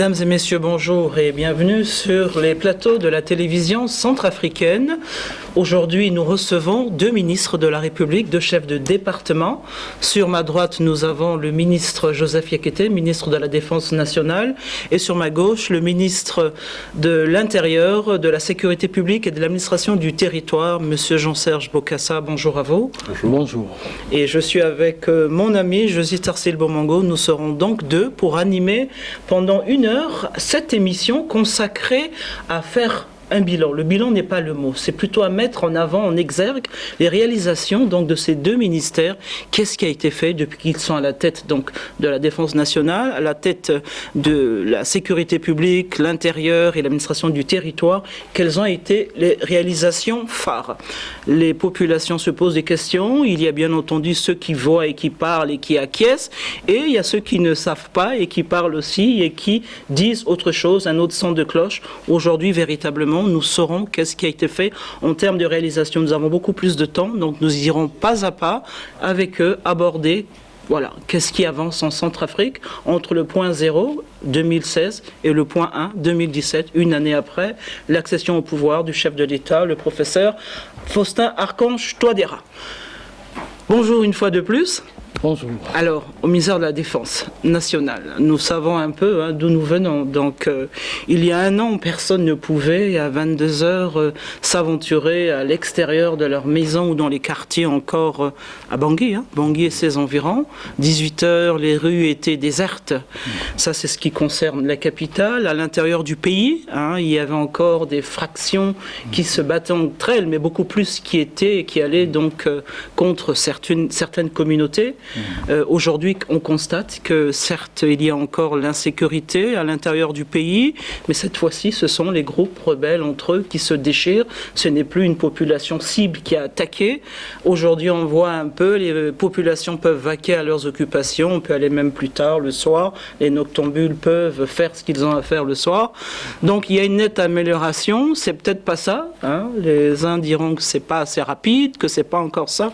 Mesdames et messieurs, bonjour et bienvenue sur les plateaux de la télévision centrafricaine. Aujourd'hui, nous recevons deux ministres de la République, deux chefs de département. Sur ma droite, nous avons le ministre Joseph Yekete, ministre de la Défense nationale, et sur ma gauche, le ministre de l'Intérieur, de la Sécurité publique et de l'administration du territoire, monsieur Jean-Serge Bokassa. Bonjour à vous. Bonjour. Bonjour. Et je suis avec mon ami Josie Tarsil Bomongo. Nous serons donc deux pour animer pendant une heure cette émission consacrée à faire un bilan. Le bilan n'est pas le mot, c'est plutôt à mettre en avant, en exergue, les réalisations donc, de ces deux ministères. Qu'est-ce qui a été fait depuis qu'ils sont à la tête donc, de la Défense nationale, à la tête de la Sécurité publique, l'Intérieur et l'administration du territoire? Quelles ont été les réalisations phares? Les populations se posent des questions. Il y a bien entendu ceux qui voient et qui parlent et qui acquiescent. Et il y a ceux qui ne savent pas et qui parlent aussi et qui disent autre chose, un autre son de cloche. Aujourd'hui, véritablement, nous saurons qu'est-ce qui a été fait en termes de réalisation. Nous avons beaucoup plus de temps, donc nous irons pas à pas avec eux aborder voilà, qu'est-ce qui avance en Centrafrique entre le point 0, 2016, et le point 1, 2017, une année après, l'accession au pouvoir du chef de l'État, le professeur Faustin Archange Touadéra. Bonjour une fois de plus. Bonjour. Alors, au ministère de la Défense nationale, nous savons un peu d'où nous venons. Donc, il y a un an, personne ne pouvait, à 22 heures, s'aventurer à l'extérieur de leur maison ou dans les quartiers encore à Bangui, Bangui et ses environs. 18 heures, les rues étaient désertes. Ça, c'est ce qui concerne la capitale. À l'intérieur du pays, il y avait encore des fractions qui se battaient entre elles, mais beaucoup plus qui allaient donc contre certaines communautés. Aujourd'hui, on constate que certes, il y a encore l'insécurité à l'intérieur du pays, mais cette fois-ci, ce sont les groupes rebelles entre eux qui se déchirent. Ce n'est plus une population cible qui a attaqué. Aujourd'hui, on voit un peu, les populations peuvent vaquer à leurs occupations, on peut aller même plus tard, le soir. Les noctambules peuvent faire ce qu'ils ont à faire le soir. Donc, il y a une nette amélioration. C'est peut-être pas ça. Les uns diront que c'est pas assez rapide, que c'est pas encore ça.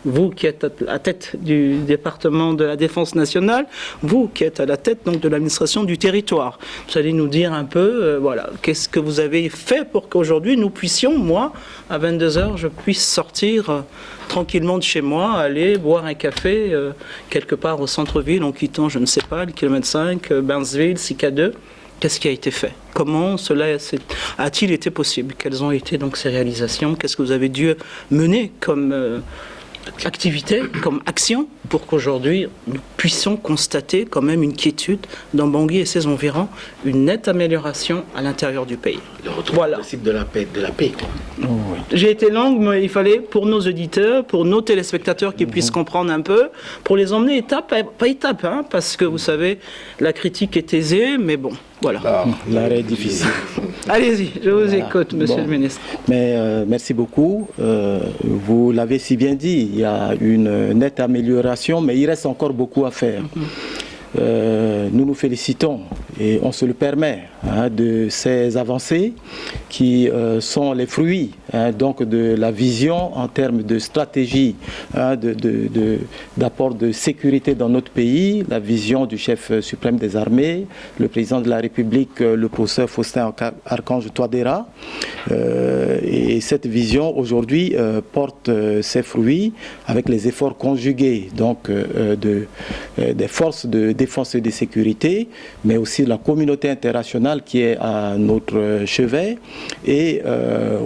Vous qui êtes à la tête du département de la Défense nationale, vous qui êtes à la tête donc, de l'administration du territoire, vous allez nous dire un peu, qu'est-ce que vous avez fait pour qu'aujourd'hui nous puissions, moi, à 22h, je puisse sortir tranquillement de chez moi, aller boire un café quelque part au centre-ville en quittant, je ne sais pas, le kilomètre 5, Bainsville, Sika2. Qu'est-ce qui a été fait? Comment cela a-t-il été possible? Quelles ont été donc ces réalisations? Qu'est-ce que vous avez dû mener comme activité, comme action, pour qu'aujourd'hui nous puissions constater quand même une quiétude dans Bangui et ses environs, une nette amélioration à l'intérieur du pays. Le retour au principe de la paix. Quoi. Oh, oui. J'ai été longue, mais il fallait pour nos auditeurs, pour nos téléspectateurs qui puissent comprendre un peu, pour les emmener étape par étape, parce que vous savez, la critique est aisée, mais bon. Voilà. L'arrêt est difficile. Allez-y, je vous écoute, monsieur le ministre. Mais merci beaucoup. Vous l'avez si bien dit, il y a une nette amélioration, mais il reste encore beaucoup à faire. Nous nous félicitons et on se le permet de ces avancées qui sont les fruits donc de la vision en termes de stratégie d'apport de sécurité dans notre pays, la vision du chef suprême des armées, le président de la République, le professeur Faustin Archange Touadéra. Et cette vision aujourd'hui porte ses fruits avec les efforts conjugués donc, des forces de défense et de sécurité, mais aussi de la communauté internationale qui est à notre chevet et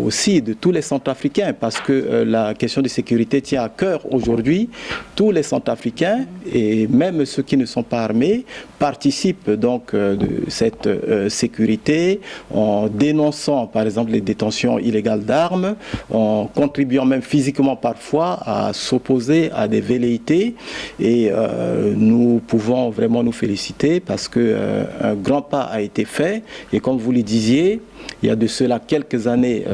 aussi de tous les Centrafricains parce que la question de sécurité tient à cœur aujourd'hui. Tous les Centrafricains et même ceux qui ne sont pas armés participent donc de cette sécurité en dénonçant par exemple les détentions illégales d'armes, en contribuant même physiquement parfois à s'opposer à des velléités et nous pouvons vraiment nous féliciter parce qu'un grand pas a été fait et comme vous le disiez, il y a de cela quelques années,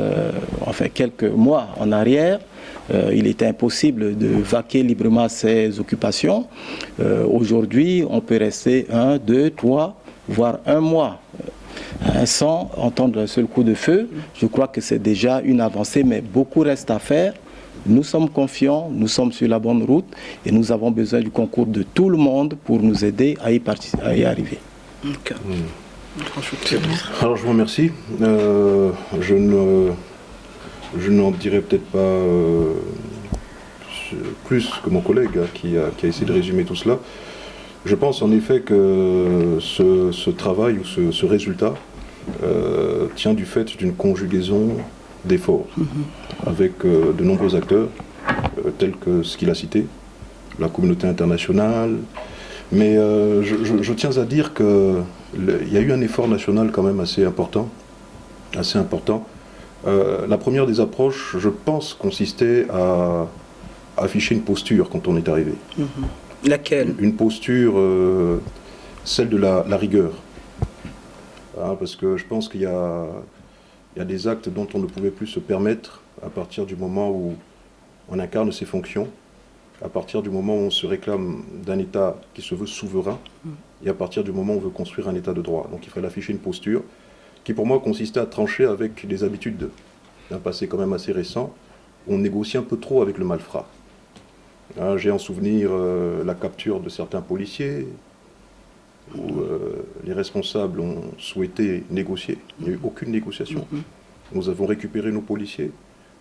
quelques mois en arrière, il était impossible de vaquer librement à ses occupations. Aujourd'hui, on peut rester 1, 2, 3, voire un mois sans entendre un seul coup de feu. Je crois que c'est déjà une avancée, mais beaucoup reste à faire. Nous sommes confiants, nous sommes sur la bonne route et nous avons besoin du concours de tout le monde pour nous aider à y arriver. Okay. Alors je vous remercie. Je n'en dirai peut-être pas plus que mon collègue qui a essayé de résumer tout cela. Je pense en effet que ce travail ou ce résultat tient du fait d'une conjugaison d'efforts avec de nombreux acteurs tels que ce qu'il a cité, la communauté internationale. Mais je tiens à dire qu'il y a eu un effort national quand même assez important. La première des approches, je pense, consistait à afficher une posture quand on est arrivé. Laquelle? Une posture, celle de la rigueur. Parce que je pense qu'il y a des actes dont on ne pouvait plus se permettre à partir du moment où on incarne ses fonctions, à partir du moment où on se réclame d'un État qui se veut souverain, et à partir du moment où on veut construire un État de droit. Donc il fallait afficher une posture qui pour moi consistait à trancher avec des habitudes d'un passé quand même assez récent, où on négocie un peu trop avec le malfrat. J'ai en souvenir la capture de certains policiers, où les responsables ont souhaité négocier. Il n'y a eu aucune négociation. Nous avons récupéré nos policiers.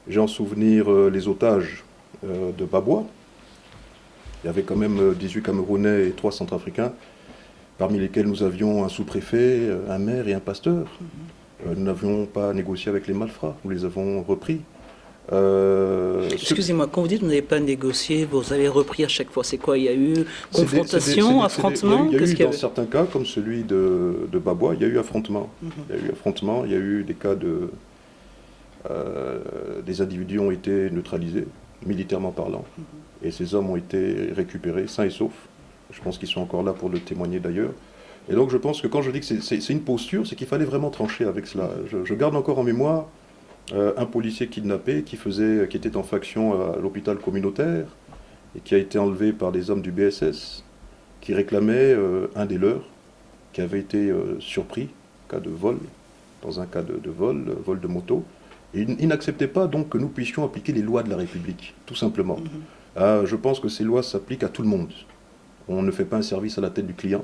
J'ai en souvenir les otages de Babwa. Il y avait quand même 18 Camerounais et 3 Centrafricains, parmi lesquels nous avions un sous-préfet, un maire et un pasteur. Nous n'avions pas négocié avec les malfrats, nous les avons repris. Excusez-moi, quand vous dites que vous n'avez pas négocié, vous avez repris à chaque fois, c'est quoi? Il y a eu confrontation, affrontement? Il y a eu dans certains cas, comme celui de Babwa, il y a eu affrontement. Il y a eu des cas de... des individus ont été neutralisés, militairement parlant, et ces hommes ont été récupérés, sains et saufs. Je pense qu'ils sont encore là pour le témoigner d'ailleurs. Et donc je pense que quand je dis que c'est une posture, c'est qu'il fallait vraiment trancher avec cela. Je garde encore en mémoire un policier kidnappé qui était en faction à l'hôpital communautaire et qui a été enlevé par des hommes du BSS qui réclamaient un des leurs qui avait été surpris, cas de vol, dans un cas de vol de moto. Et il n'acceptait pas donc que nous puissions appliquer les lois de la République, tout simplement. Je pense que ces lois s'appliquent à tout le monde. On ne fait pas un service à la tête du client.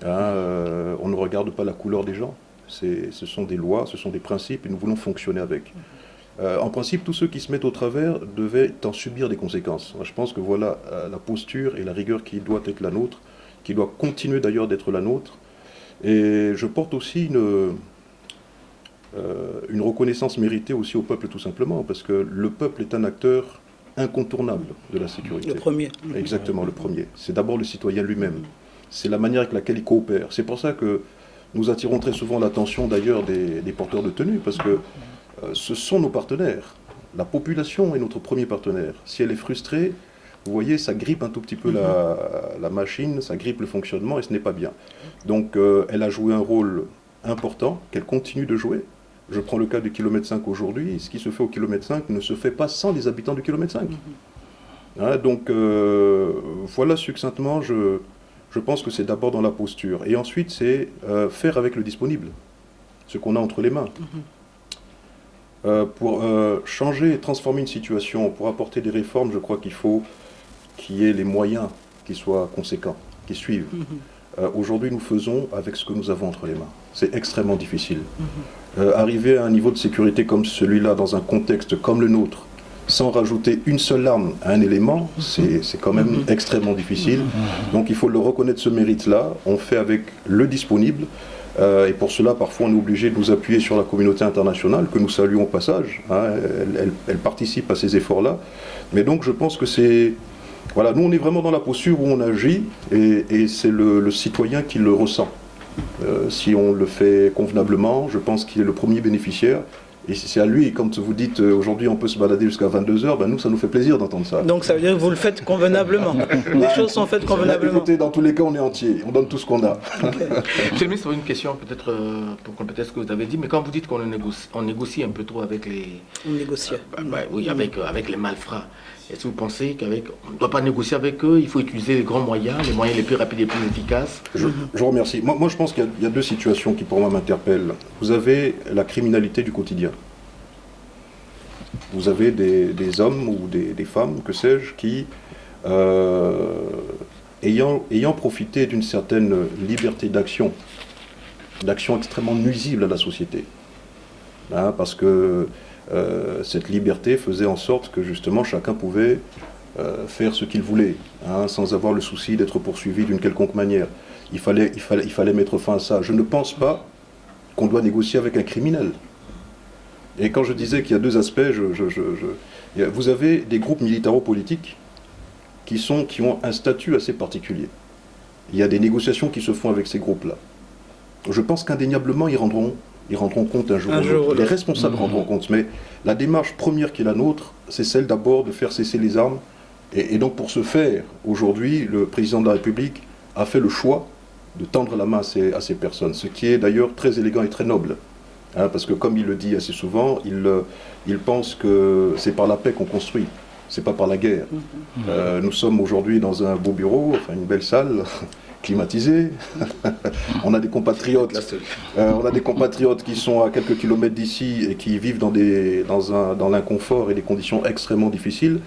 On ne regarde pas la couleur des gens. Ce sont des lois, ce sont des principes et nous voulons fonctionner avec. En principe, tous ceux qui se mettent au travers devaient en subir des conséquences. Je pense que voilà la posture et la rigueur qui doit être la nôtre, qui doit continuer d'ailleurs d'être la nôtre. Et je porte aussi une reconnaissance méritée aussi au peuple tout simplement, parce que le peuple est un acteur incontournable de la sécurité. Le premier. Exactement, le premier. C'est d'abord le citoyen lui-même. C'est la manière avec laquelle il coopère. C'est pour ça que nous attirons très souvent l'attention d'ailleurs des porteurs de tenue, parce que ce sont nos partenaires. La population est notre premier partenaire. Si elle est frustrée, vous voyez, ça grippe un tout petit peu la machine, ça grippe le fonctionnement et ce n'est pas bien. Donc elle a joué un rôle important, qu'elle continue de jouer. Je prends le cas du kilomètre 5 aujourd'hui. Ce qui se fait au kilomètre 5 ne se fait pas sans les habitants du kilomètre 5. Donc voilà succinctement, je pense que c'est d'abord dans la posture. Et ensuite, c'est faire avec le disponible, ce qu'on a entre les mains. Pour changer et transformer une situation, pour apporter des réformes, je crois qu'il faut qu'il y ait les moyens qui soient conséquents, qui suivent. Aujourd'hui, nous faisons avec ce que nous avons entre les mains. C'est extrêmement difficile. Arriver à un niveau de sécurité comme celui-là, dans un contexte comme le nôtre, sans rajouter une seule arme à un élément, c'est quand même extrêmement difficile. Donc il faut le reconnaître, ce mérite-là. On fait avec le disponible. Et pour cela, parfois, on est obligé de nous appuyer sur la communauté internationale, que nous saluons au passage. Elle participe à ces efforts-là. Mais donc je pense que c'est... Voilà, nous on est vraiment dans la posture où on agit, et c'est le citoyen qui le ressent. Si on le fait convenablement, je pense qu'il est le premier bénéficiaire. Et c'est à lui, quand vous dites aujourd'hui on peut se balader jusqu'à 22h, nous ça nous fait plaisir d'entendre ça. Donc ça veut dire que vous le faites convenablement. Les choses sont faites convenablement. Écoutez, dans tous les cas on est entier, on donne tout ce qu'on a. Okay. Monsieur le ministre, une question peut-être pour compléter ce que vous avez dit, mais quand vous dites qu'on négocie un peu trop avec les... On négocie. Oui, avec les malfrats. Est-ce que vous pensez qu'on ne doit pas négocier avec eux, il faut utiliser les grands moyens, les moyens les plus rapides et les plus efficaces? Je vous remercie. Moi je pense qu'il y a deux situations qui pour moi m'interpellent. Vous avez la criminalité du quotidien. Vous avez des hommes ou des femmes, que sais-je, qui, ayant profité d'une certaine liberté d'action une action extrêmement nuisible à la société. Hein, parce que cette liberté faisait en sorte que justement chacun pouvait faire ce qu'il voulait, hein, sans avoir le souci d'être poursuivi d'une quelconque manière. Il fallait mettre fin à ça. Je ne pense pas qu'on doit négocier avec un criminel. Et quand je disais qu'il y a deux aspects, vous avez des groupes militaro-politiques qui ont un statut assez particulier. Il y a des négociations qui se font avec ces groupes-là. Je pense qu'indéniablement, ils rendront compte un jour ou l'autre. Les responsables rendront compte. Mais la démarche première qui est la nôtre, c'est celle d'abord de faire cesser les armes. Et donc pour ce faire, aujourd'hui, le président de la République a fait le choix de tendre la main à ces personnes. Ce qui est d'ailleurs très élégant et très noble. Hein, parce que comme il le dit assez souvent, il pense que c'est par la paix qu'on construit, c'est pas par la guerre. Nous sommes aujourd'hui dans un beau bureau, enfin une belle salle, climatisée. On a des compatriotes qui sont à quelques kilomètres d'ici et qui vivent dans l'inconfort et des conditions extrêmement difficiles.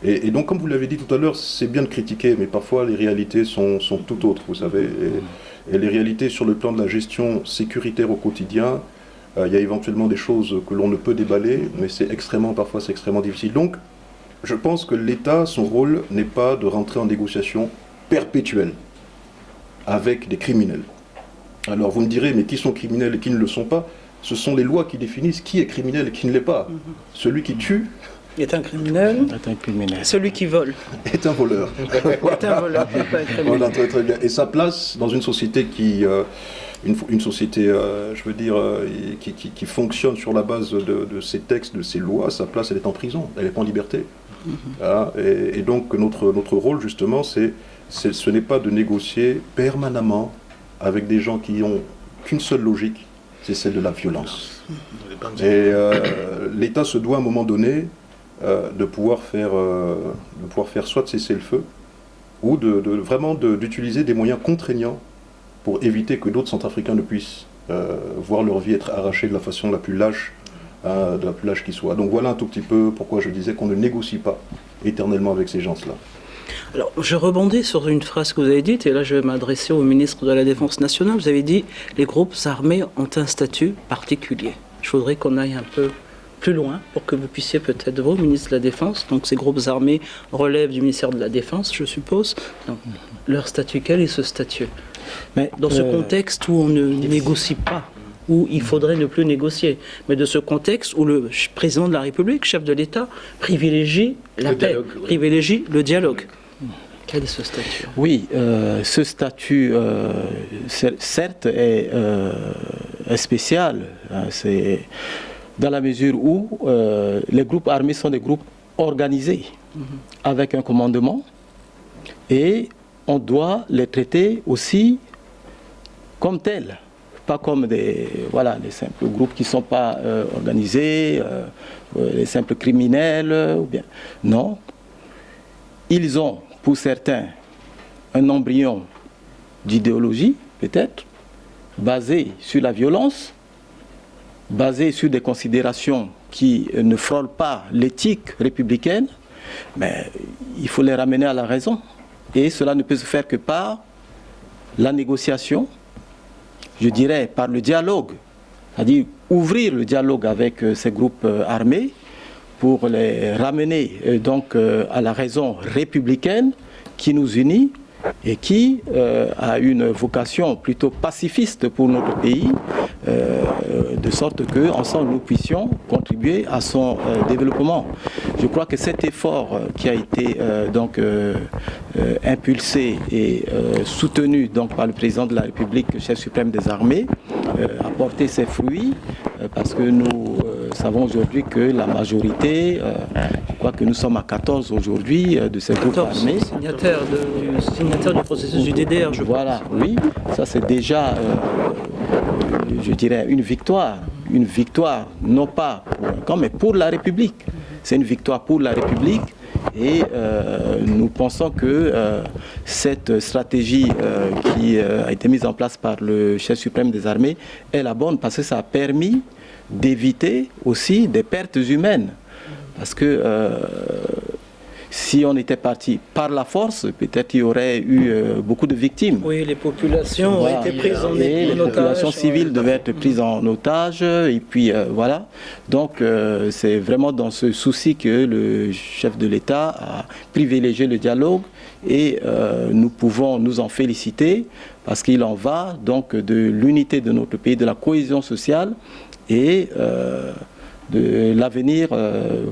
Et donc, comme vous l'avez dit tout à l'heure, c'est bien de critiquer, mais parfois les réalités sont tout autres, vous savez. Et les réalités sur le plan de la gestion sécuritaire au quotidien, il y a éventuellement des choses que l'on ne peut déballer, mais parfois c'est extrêmement difficile. Donc, je pense que l'État, son rôle n'est pas de rentrer en négociation perpétuelle avec des criminels. Alors vous me direz, mais qui sont criminels et qui ne le sont pas? Ce sont les lois qui définissent qui est criminel et qui ne l'est pas. Celui qui tue est un criminel. Celui qui vole est un voleur. Est un voleur, pas un criminel. Voilà, très, très bien. Et sa place dans une société une société, qui fonctionne sur la base de ces textes, de ces lois, sa place, elle est en prison, elle n'est pas en liberté. Voilà. Et donc notre rôle, justement, ce n'est pas de négocier permanemment avec des gens qui n'ont qu'une seule logique, c'est celle de la violence. Et l'État se doit à un moment donné de pouvoir faire soit cesser le feu, ou vraiment d'utiliser des moyens contraignants pour éviter que d'autres Centrafricains ne puissent voir leur vie être arrachée de la façon la plus lâche qui soit. Donc voilà un tout petit peu pourquoi je disais qu'on ne négocie pas éternellement avec ces gens-là. Alors, je rebondis sur une phrase que vous avez dite, et là je vais m'adresser au ministre de la Défense nationale. Vous avez dit « les groupes armés ont un statut particulier ». Je voudrais qu'on aille un peu plus loin pour que vous puissiez peut-être, vous, ministre de la Défense, donc ces groupes armés relèvent du ministère de la Défense, je suppose. Donc, leur statut, quel est ce statut? Mais dans ce contexte où on ne négocie pas, où il faudrait ne plus négocier, mais de ce contexte où le président de la République, chef de l'État, privilégie la paix, privilégie le dialogue. Quel est ce statut? Oui, ce statut, certes, est spécial. Hein, c'est dans la mesure où les groupes armés sont des groupes organisés, avec un commandement, et on doit les traiter aussi comme tels, pas comme des simples groupes qui ne sont pas organisés, les simples criminels, ou bien. Non, ils ont, pour certains, un embryon d'idéologie, peut-être, basé sur la violence, basé sur des considérations qui ne frôlent pas l'éthique républicaine, mais il faut les ramener à la raison. Et cela ne peut se faire que par la négociation, je dirais par le dialogue, c'est-à-dire ouvrir le dialogue avec ces groupes armés pour les ramener donc à la raison républicaine qui nous unit et qui a une vocation plutôt pacifiste pour notre pays, de sorte qu'ensemble nous puissions contribuer à son développement. Je crois que cet effort qui a été impulsé et soutenu donc par le président de la République, chef suprême des armées, a porté ses fruits, parce que nous savons aujourd'hui que la majorité, je crois que nous sommes à 14 aujourd'hui de ces groupes armés. Signataire du processus du DDR, je Voilà, pense. Oui, ça c'est déjà, je dirais, une victoire, non pas pour un camp, mais pour la République. C'est une victoire pour la République. Et nous pensons que cette stratégie qui a été mise en place par le chef suprême des armées est la bonne, parce que ça a permis d'éviter aussi des pertes humaines. Parce que Si on était parti par la force, peut-être il y aurait eu beaucoup de victimes. Oui, les populations Voilà. ont été prises en Et les otage. populations civiles devaient être prises en otage. Et puis voilà. Donc c'est vraiment dans ce souci que le chef de l'État a privilégié le dialogue. Et nous pouvons nous en féliciter parce qu'il en va donc de l'unité de notre pays, de la cohésion sociale et de l'avenir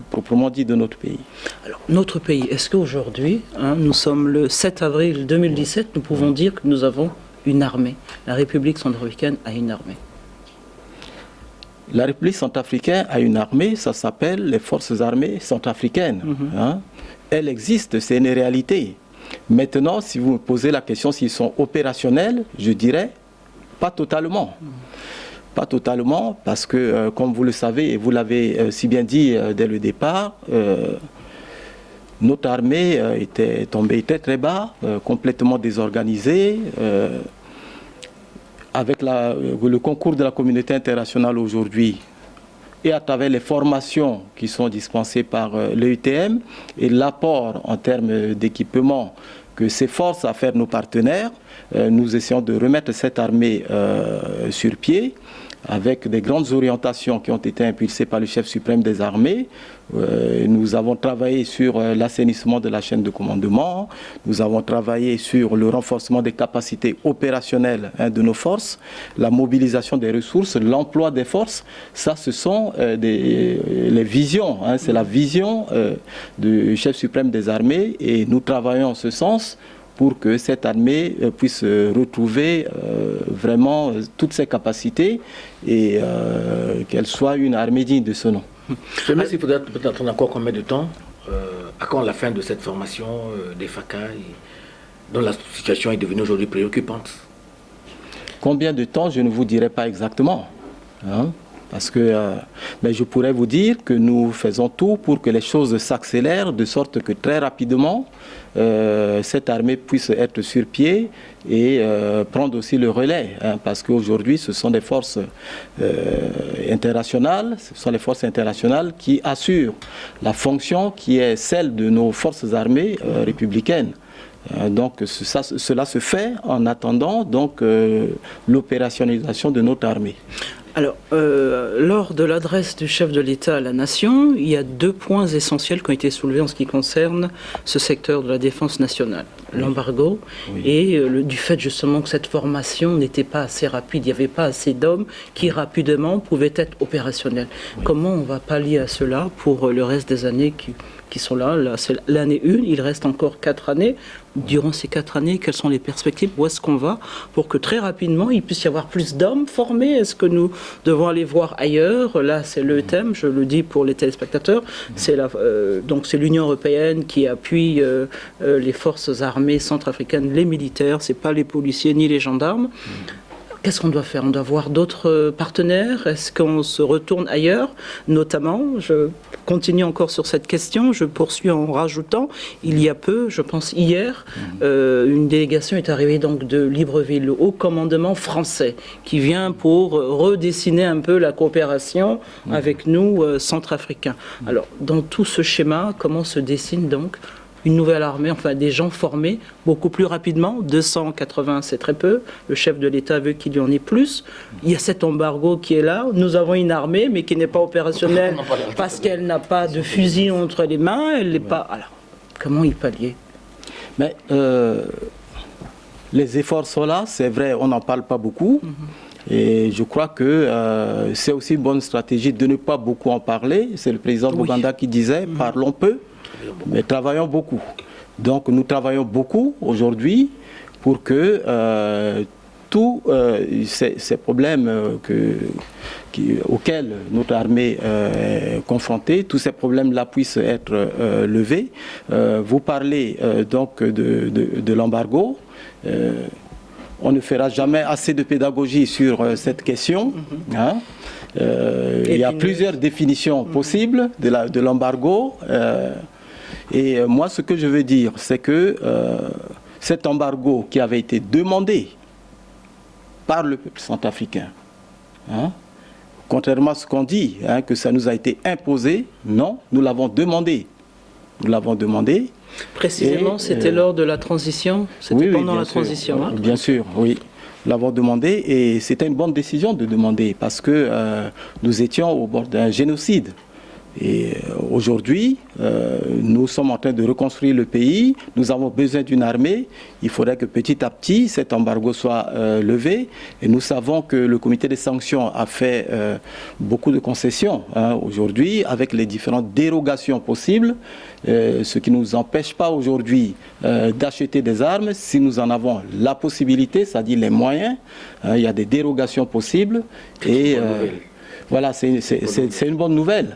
proprement dit de notre pays. Alors, notre pays, est-ce qu'aujourd'hui, nous sommes le 7 avril 2017, nous pouvons dire que nous avons une armée? La République centrafricaine a une armée. La République centrafricaine a une armée, ça s'appelle les forces armées centrafricaines. Elle existe, c'est une réalité. Maintenant, si vous me posez la question s'ils sont opérationnels, je dirais pas totalement. Pas totalement, parce que, comme vous le savez, et vous l'avez si bien dit dès le départ, notre armée était tombée très très bas, complètement désorganisée, avec le concours de la communauté internationale aujourd'hui, et à travers les formations qui sont dispensées par l'EUTM et l'apport en termes d'équipement que s'efforcent à faire nos partenaires, nous essayons de remettre cette armée sur pied avec des grandes orientations qui ont été impulsées par le chef suprême des armées. Nous avons travaillé sur l'assainissement de la chaîne de commandement, nous avons travaillé sur le renforcement des capacités opérationnelles de nos forces, la mobilisation des ressources, l'emploi des forces. Ça, ce sont les visions, c'est la vision du chef suprême des armées et nous travaillons en ce sens pour que cette armée puisse retrouver vraiment toutes ses capacités et qu'elle soit une armée digne de ce nom. Je me dis qu'il faudrait peut-être attendre encore combien de temps, à quand la fin de cette formation des FACA, dont la situation est devenue aujourd'hui préoccupante? Combien de temps, je ne vous dirai pas exactement. Parce que mais je pourrais vous dire que nous faisons tout pour que les choses s'accélèrent, de sorte que très rapidement, cette armée puisse être sur pied et prendre aussi le relais. Parce qu'aujourd'hui, ce sont des forces internationales, qui assurent la fonction qui est celle de nos forces armées républicaines. Donc cela se fait en attendant donc l'opérationnalisation de notre armée. Alors, lors de l'adresse du chef de l'État à la nation, il y a 2 points essentiels qui ont été soulevés en ce qui concerne ce secteur de la défense nationale. L'embargo et du fait justement que cette formation n'était pas assez rapide, il n'y avait pas assez d'hommes qui rapidement pouvaient être opérationnels. Comment on va pallier à cela pour le reste des années qui sont là c'est l'année 1, il reste encore 4 années. Durant ces 4 années, quelles sont les perspectives? Où est-ce qu'on va pour que très rapidement, il puisse y avoir plus d'hommes formés? Est-ce que nous devons aller voir ailleurs? Là, c'est le thème, je le dis pour les téléspectateurs. Donc c'est l'Union européenne qui appuie les forces armées centrafricaines, les militaires, c'est pas les policiers ni les gendarmes. Qu'est-ce qu'on doit faire? On doit voir d'autres partenaires? Est-ce qu'on se retourne ailleurs? Notamment, je continue encore sur cette question, je poursuis en rajoutant, il y a peu, je pense hier, une délégation est arrivée donc de Libreville, le haut commandement français, qui vient pour redessiner un peu la coopération avec nous, centrafricains. Alors, dans tout ce schéma, comment se dessine donc une nouvelle armée, enfin des gens formés beaucoup plus rapidement? 280, c'est très peu. Le chef de l'État veut qu'il y en ait plus. Il y a cet embargo qui est là. Nous avons une armée, mais qui n'est pas opérationnelle parce qu'elle n'a pas de fusil entre les mains. Elle n'est pas. Alors, comment y pallier? Mais les efforts sont là, c'est vrai, on n'en parle pas beaucoup. Et je crois que c'est aussi une bonne stratégie de ne pas beaucoup en parler. C'est le président Boganda qui disait parlons peu, mais travaillons beaucoup. Donc nous travaillons beaucoup aujourd'hui pour que tous ces problèmes auxquels notre armée est confrontée, tous ces problèmes-là puissent être levés. Vous parlez donc de l'embargo. On ne fera jamais assez de pédagogie sur cette question. Il y a plusieurs définitions possibles de l'embargo. Et moi, ce que je veux dire, c'est que cet embargo qui avait été demandé par le peuple centrafricain, contrairement à ce qu'on dit, que ça nous a été imposé, non, nous l'avons demandé. nous l'avons demandé. Précisément, c'était lors de la transition? C'était pendant la transition, hein? Bien sûr, oui. Nous l'avons demandé et c'était une bonne décision de demander parce que nous étions au bord d'un génocide. Et aujourd'hui, nous sommes en train de reconstruire le pays, nous avons besoin d'une armée, il faudrait que petit à petit cet embargo soit levé. Et nous savons que le comité des sanctions a fait beaucoup de concessions aujourd'hui avec les différentes dérogations possibles, ce qui ne nous empêche pas aujourd'hui d'acheter des armes si nous en avons la possibilité, c'est-à-dire les moyens. Il y a des dérogations possibles et... voilà, c'est une bonne nouvelle.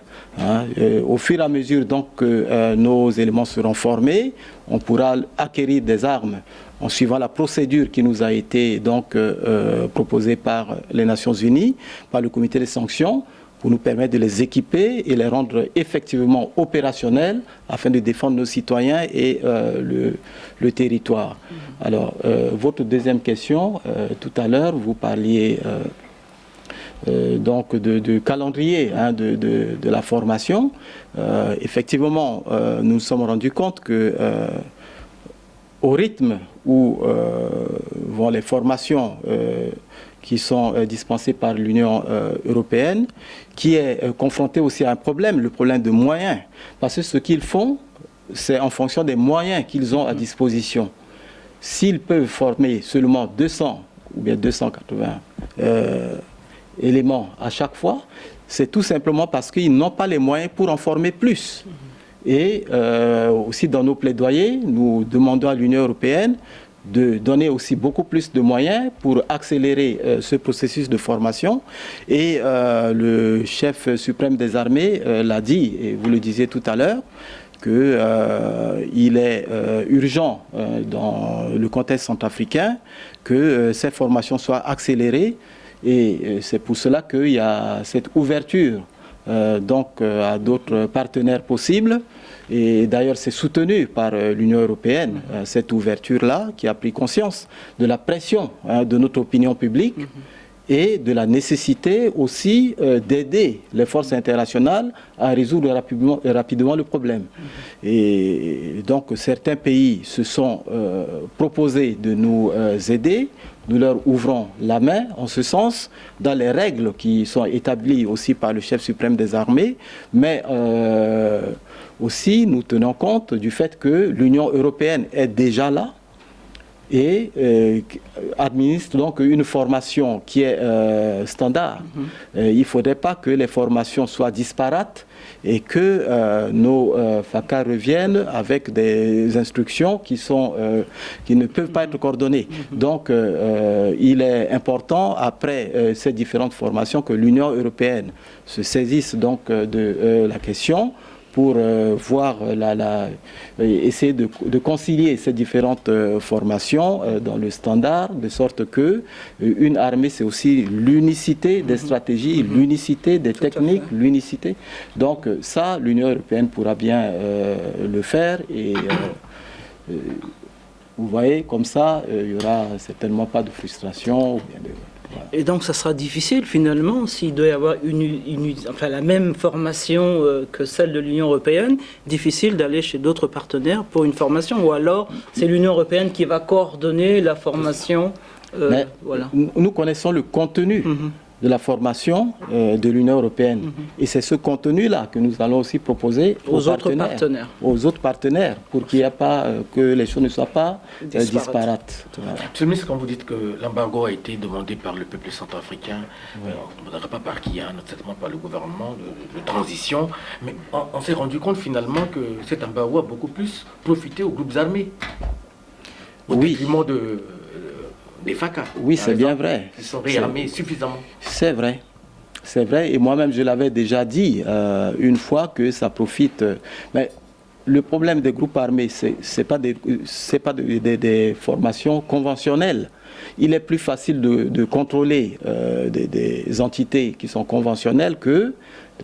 Au fur et à mesure donc, que nos éléments seront formés, on pourra acquérir des armes en suivant la procédure qui nous a été donc, proposée par les Nations Unies, par le comité des sanctions, pour nous permettre de les équiper et les rendre effectivement opérationnels afin de défendre nos citoyens et le territoire. Alors, votre deuxième question, tout à l'heure, vous parliez... donc de calendrier de la formation. Effectivement, nous nous sommes rendus compte que au rythme où vont les formations qui sont dispensées par l'Union européenne, qui est confrontée aussi à un problème, le problème de moyens. Parce que ce qu'ils font, c'est en fonction des moyens qu'ils ont à disposition. S'ils peuvent former seulement 200 ou bien 280 éléments à chaque fois, c'est tout simplement parce qu'ils n'ont pas les moyens pour en former plus. Et aussi dans nos plaidoyers, nous demandons à l'Union européenne de donner aussi beaucoup plus de moyens pour accélérer ce processus de formation. Et le chef suprême des armées l'a dit, et vous le disiez tout à l'heure, qu'il est urgent dans le contexte centrafricain que ces formations soient accélérées. Et c'est pour cela qu'il y a cette ouverture donc, à d'autres partenaires possibles. Et d'ailleurs, c'est soutenu par l'Union européenne, cette ouverture-là, qui a pris conscience de la pression de notre opinion publique et de la nécessité aussi d'aider les forces internationales à résoudre rapidement le problème. Et donc, certains pays se sont proposés de nous aider. Nous leur ouvrons la main en ce sens, dans les règles qui sont établies aussi par le chef suprême des armées, mais aussi nous tenons compte du fait que l'Union européenne est déjà là et administre donc une formation qui est standard. Il ne faudrait pas que les formations soient disparates et que nos FACA reviennent avec des instructions qui ne peuvent pas être coordonnées. Donc il est important, après ces différentes formations, que l'Union européenne se saisisse donc de la question pour voir essayer de concilier ces différentes formations dans le standard, de sorte que une armée, c'est aussi l'unicité des stratégies, l'unicité des techniques, l'unicité. Donc ça, l'Union européenne pourra bien le faire et vous voyez, comme ça, il n'y aura certainement pas de frustration. Ou bien voilà. Et donc ça sera difficile finalement, s'il doit y avoir la même formation que celle de l'Union européenne, difficile d'aller chez d'autres partenaires pour une formation, ou alors c'est l'Union européenne qui va coordonner la formation. Voilà. Nous connaissons le contenu de la formation de l'Union européenne. Et c'est ce contenu-là que nous allons aussi proposer aux autres partenaires, pour qu'il n'y ait pas, que les choses ne soient pas disparates. Voilà. Monsieur le ministre, quand vous dites que l'embargo a été demandé par le peuple centrafricain, on ne dirait pas par qui, certainement par le gouvernement de transition, mais on s'est rendu compte finalement que cet embargo a beaucoup plus profité aux groupes armés, au détriment des FACA. Oui, c'est bien vrai. Ils sont réarmés suffisamment. C'est vrai. C'est vrai. Et moi-même, je l'avais déjà dit une fois que ça profite. Mais le problème des groupes armés, c'est pas des formations conventionnelles. Il est plus facile de contrôler des entités qui sont conventionnelles que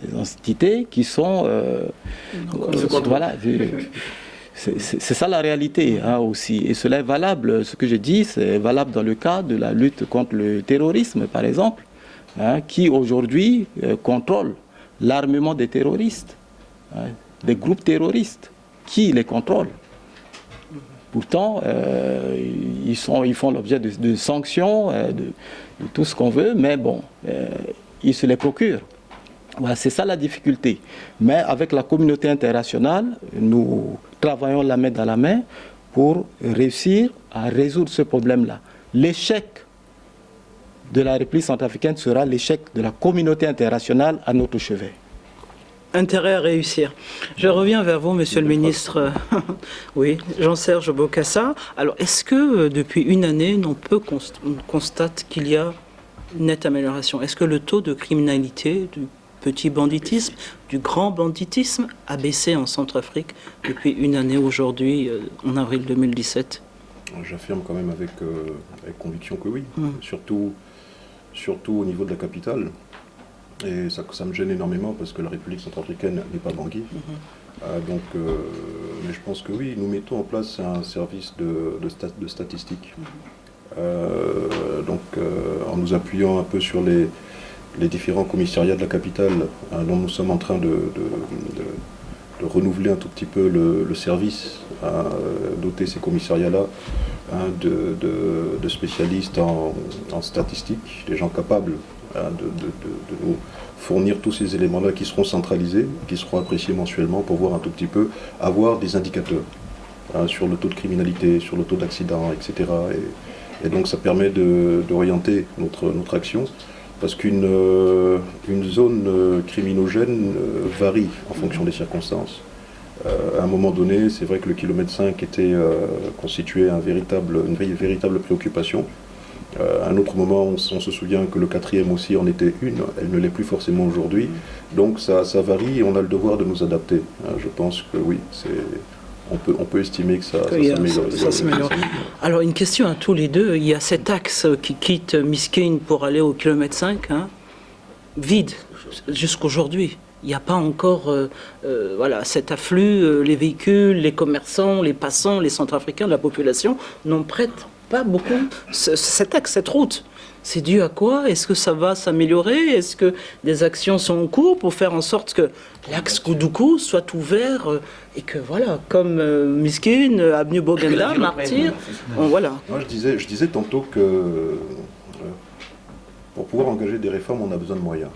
des entités qui sont... voilà. C'est ça la réalité aussi. Et cela est valable, ce que je dis, c'est valable dans le cas de la lutte contre le terrorisme, par exemple, qui aujourd'hui contrôle l'armement des terroristes, des groupes terroristes, qui les contrôle? Pourtant, ils font l'objet de sanctions, de tout ce qu'on veut, mais bon, ils se les procurent. Voilà, c'est ça la difficulté. Mais avec la communauté internationale, nous travaillons la main dans la main pour réussir à résoudre ce problème-là. L'échec de la République centrafricaine sera l'échec de la communauté internationale à notre chevet. Intérêt à réussir. Je reviens vers vous, Monsieur le Ministre. Oui, Jean-Serge Bokassa. Alors, est-ce que depuis une année, on constate qu'il y a une nette amélioration? Est-ce que le taux de criminalité, du petit banditisme, du grand banditisme a baissé en Centrafrique depuis une année aujourd'hui, en avril 2017? J'affirme quand même avec conviction que oui, surtout au niveau de la capitale. Et ça me gêne énormément parce que la République centrafricaine n'est pas Bangui. Mais je pense que oui, nous mettons en place un service de statistiques. En nous appuyant un peu sur les différents commissariats de la capitale, dont nous sommes en train de renouveler un tout petit peu le service, doter ces commissariats-là de spécialistes en statistiques, des gens capables de nous fournir tous ces éléments-là qui seront centralisés, qui seront appréciés mensuellement pour voir un tout petit peu, avoir des indicateurs sur le taux de criminalité, sur le taux d'accident, etc. Et donc ça permet d'orienter notre action, parce qu'une zone criminogène varie en fonction des circonstances. À un moment donné, c'est vrai que le kilomètre 5 constituait une véritable préoccupation. À un autre moment, on se souvient que le 4e aussi en était une, elle ne l'est plus forcément aujourd'hui. Donc ça varie et on a le devoir de nous adapter. Je pense que oui, on peut estimer que ça s'améliore. Alors une question à tous les deux, il y a cet axe qui quitte Miskine pour aller au kilomètre 5, vide jusqu'aujourd'hui. Il n'y a pas encore cet afflux, les véhicules, les commerçants, les passants, les Centrafricains, la population n'en prêtent pas beaucoup. Cet axe, cette route, c'est dû à quoi? Est-ce que ça va s'améliorer? Est-ce que des actions sont en cours pour faire en sorte que l'axe Koudoukou soit ouvert et que voilà, comme Miskine, Avenue Boganda, Martyr, voilà. Moi, je disais tantôt que pour pouvoir engager des réformes, on a besoin de moyens.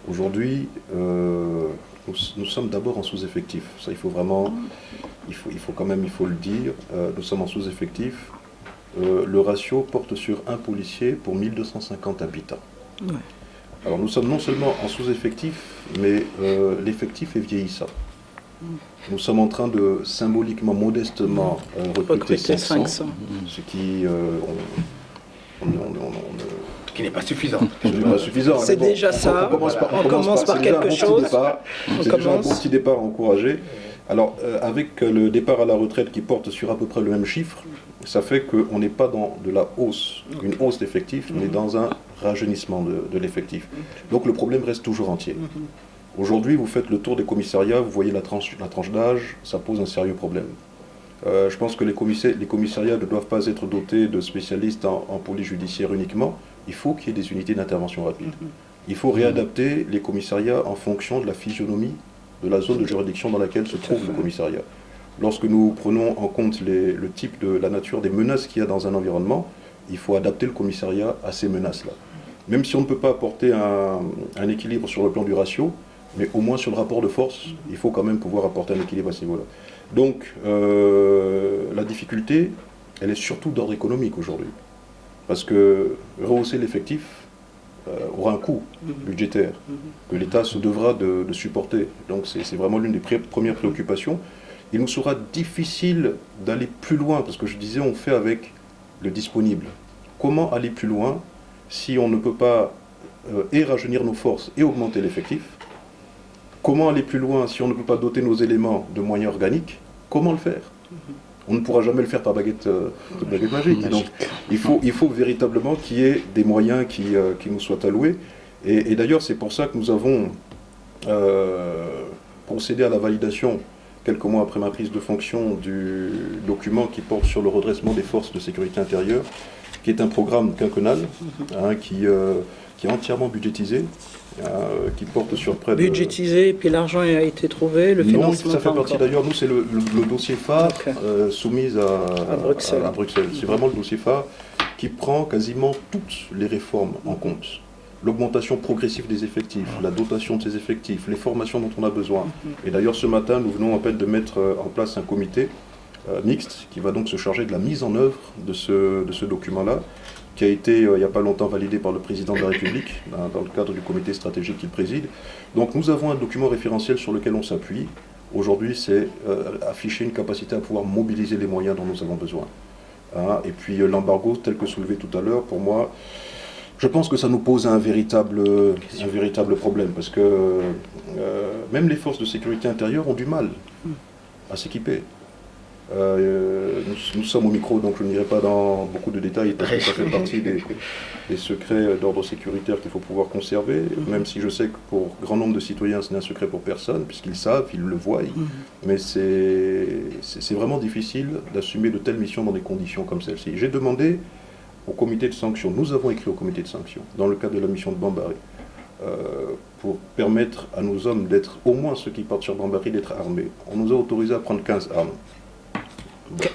Aujourd'hui, nous sommes d'abord en sous-effectif. Ça, il faut vraiment, il faut le dire. Nous sommes en sous-effectif. Le ratio porte sur un policier pour 1250 habitants. Ouais. Alors nous sommes non seulement en sous-effectif, mais l'effectif est vieillissant. Nous sommes en train de symboliquement, modestement recruter 500, ce qui qui n'est pas suffisant. C'est déjà ça. On commence par quelque chose. C'est déjà un bon petit départ encouragé. Alors, avec le départ à la retraite qui porte sur à peu près le même chiffre, ça fait qu'on n'est pas dans de la hausse, une hausse d'effectifs, mais dans un rajeunissement de l'effectif. Donc le problème reste toujours entier. Aujourd'hui, vous faites le tour des commissariats, vous voyez la tranche d'âge, ça pose un sérieux problème. Je pense que les commissariats ne doivent pas être dotés de spécialistes en police judiciaire uniquement. Il faut qu'il y ait des unités d'intervention rapide. Il faut réadapter les commissariats en fonction de la physionomie de la zone de juridiction dans laquelle se trouve le commissariat. Lorsque nous prenons en compte le type de la nature des menaces qu'il y a dans un environnement, il faut adapter le commissariat à ces menaces-là. Même si on ne peut pas apporter un équilibre sur le plan du ratio, mais au moins sur le rapport de force, il faut quand même pouvoir apporter un équilibre à ce niveau-là. Donc, la difficulté, elle est surtout d'ordre économique aujourd'hui. Parce que rehausser l'effectif aura un coût budgétaire que l'État se devra de supporter. Donc c'est vraiment l'une des premières préoccupations. Il nous sera difficile d'aller plus loin, parce que je disais, on fait avec le disponible. Comment aller plus loin si on ne peut pas et rajeunir nos forces et augmenter l'effectif? Comment aller plus loin si on ne peut pas doter nos éléments de moyens organiques? Comment le faire? On ne pourra jamais le faire par baguette magique. Donc, il faut véritablement qu'il y ait des moyens qui nous soient alloués. Et d'ailleurs, c'est pour ça que nous avons procédé à la validation, quelques mois après ma prise de fonction, du document qui porte sur le redressement des forces de sécurité intérieure, qui est un programme quinquennal qui qui est entièrement budgétisé, qui porte sur près de... Budgétisé, et puis l'argent a été trouvé, le Non, financement ça fait pas partie encore. d'ailleurs, nous c'est le dossier phare soumis À Bruxelles. à Bruxelles. C'est vraiment le dossier phare qui prend quasiment toutes les réformes en compte. L'augmentation progressive des effectifs, la dotation de ces effectifs, les formations dont on a besoin. Et d'ailleurs ce matin, nous venons en fait de mettre en place un comité mixte qui va donc se charger de la mise en œuvre de ce document-là, qui a été il n'y a pas longtemps validé par le président de la République dans le cadre du comité stratégique qu'il préside. Donc nous avons un document référentiel sur lequel on s'appuie. Aujourd'hui, c'est afficher une capacité à pouvoir mobiliser les moyens dont nous avons besoin. Et puis l'embargo, tel que soulevé tout à l'heure, pour moi, je pense que ça nous pose un véritable problème, parce que même les forces de sécurité intérieure ont du mal à s'équiper. Nous sommes au micro, donc je n'irai pas dans beaucoup de détails, parce que ça fait partie des secrets d'ordre sécuritaire qu'il faut pouvoir conserver, même si je sais que pour grand nombre de citoyens, ce n'est un secret pour personne, puisqu'ils savent, ils le voient, mais c'est vraiment difficile d'assumer de telles missions dans des conditions comme celle-ci. J'ai demandé au comité de sanctions, nous avons écrit au comité de sanctions, dans le cadre de la mission de Bambari, pour permettre à nos hommes d'être, au moins ceux qui partent sur Bambari, d'être armés. On nous a autorisé à prendre 15 armes.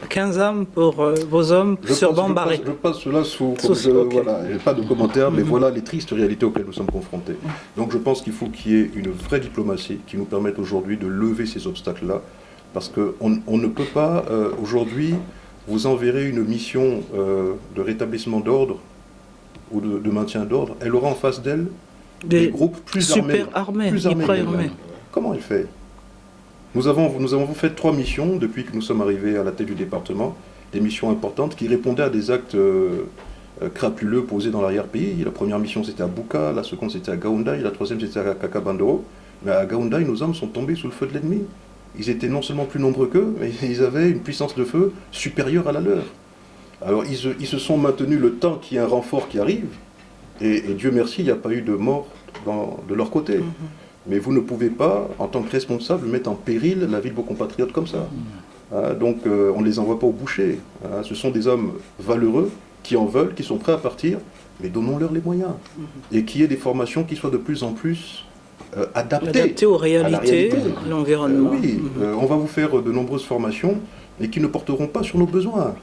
15 armes pour vos hommes sur Bambari. Je passe cela sous Okay. Voilà, je n'ai pas de commentaires, mais voilà les tristes réalités auxquelles nous sommes confrontés. Donc je pense qu'il faut qu'il y ait une vraie diplomatie qui nous permette aujourd'hui de lever ces obstacles-là, parce qu'on ne peut pas, aujourd'hui, vous enverrez une mission de rétablissement d'ordre ou de maintien d'ordre, elle aura en face d'elle des groupes plus super armés. armés. Comment elle fait ? Nous avons fait 3 missions depuis que nous sommes arrivés à la tête du département, des missions importantes qui répondaient à des actes crapuleux posés dans l'arrière-pays. La première mission c'était à Buka, la seconde c'était à Gaoundai, la troisième c'était à Kakabandoro. Mais à Gaoundai, nos hommes sont tombés sous le feu de l'ennemi. Ils étaient non seulement plus nombreux qu'eux, mais ils avaient une puissance de feu supérieure à la leur. Alors ils se sont maintenus le temps qu'il y ait un renfort qui arrive, et Dieu merci, il n'y a pas eu de mort de leur côté. Mais vous ne pouvez pas, en tant que responsable, mettre en péril la vie de vos compatriotes comme ça. Donc on ne les envoie pas au boucher. Ce sont des hommes valeureux qui en veulent, qui sont prêts à partir, mais donnons-leur les moyens. Et qu'il y ait des formations qui soient de plus en plus adaptées aux réalités, à l'environnement. Oui, on va vous faire de nombreuses formations, mais qui ne porteront pas sur nos besoins.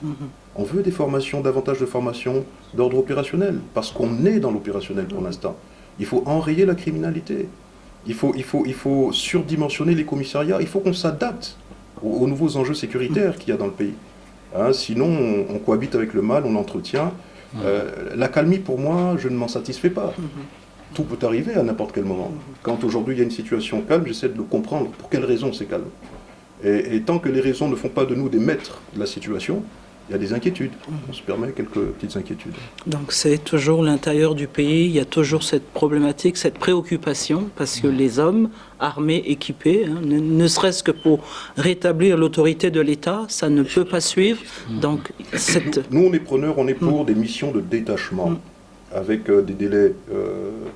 On veut des formations, davantage de formations d'ordre opérationnel, parce qu'on est dans l'opérationnel pour l'instant. Il faut enrayer la criminalité. Il faut surdimensionner les commissariats. Il faut qu'on s'adapte aux nouveaux enjeux sécuritaires qu'il y a dans le pays. Sinon, on cohabite avec le mal, on l'entretient. L'accalmie, pour moi, je ne m'en satisfais pas. Tout peut arriver à n'importe quel moment. Quand aujourd'hui il y a une situation calme, j'essaie de comprendre pour quelles raisons c'est calme. Et tant que les raisons ne font pas de nous des maîtres de la situation, il y a des inquiétudes. On se permet quelques petites inquiétudes. Donc c'est toujours l'intérieur du pays, il y a toujours cette problématique, cette préoccupation, parce que les hommes armés, équipés, ne serait-ce que pour rétablir l'autorité de l'État, ça ne peut pas suivre. Donc Nous on est preneurs, on est pour des missions de détachement, avec des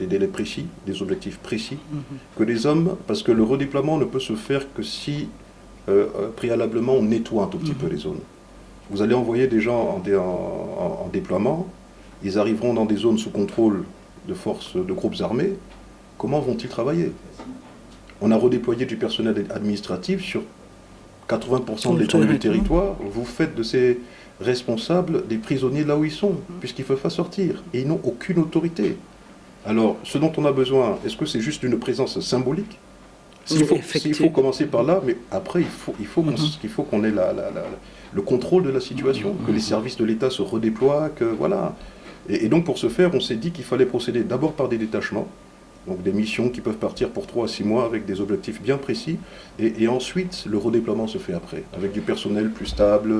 délais précis, des objectifs précis, que les hommes, parce que le redéploiement ne peut se faire que si préalablement on nettoie un tout petit peu les zones. Vous allez envoyer des gens en déploiement, ils arriveront dans des zones sous contrôle de forces, de groupes armés. Comment vont-ils travailler? On a redéployé du personnel administratif sur 80% de l'étendue du territoire. Vous faites de ces responsables des prisonniers là où ils sont, puisqu'ils ne peuvent pas sortir. Et ils n'ont aucune autorité. Alors, ce dont on a besoin, est-ce que c'est juste une présence symbolique? S'il faut commencer par là, mais après, il faut qu'on ait le contrôle de la situation, que les services de l'État se redéploient, que voilà. Et donc pour ce faire, on s'est dit qu'il fallait procéder d'abord par des détachements, donc des missions qui peuvent partir pour 3 à 6 mois avec des objectifs bien précis, et ensuite le redéploiement se fait après, avec du personnel plus stable,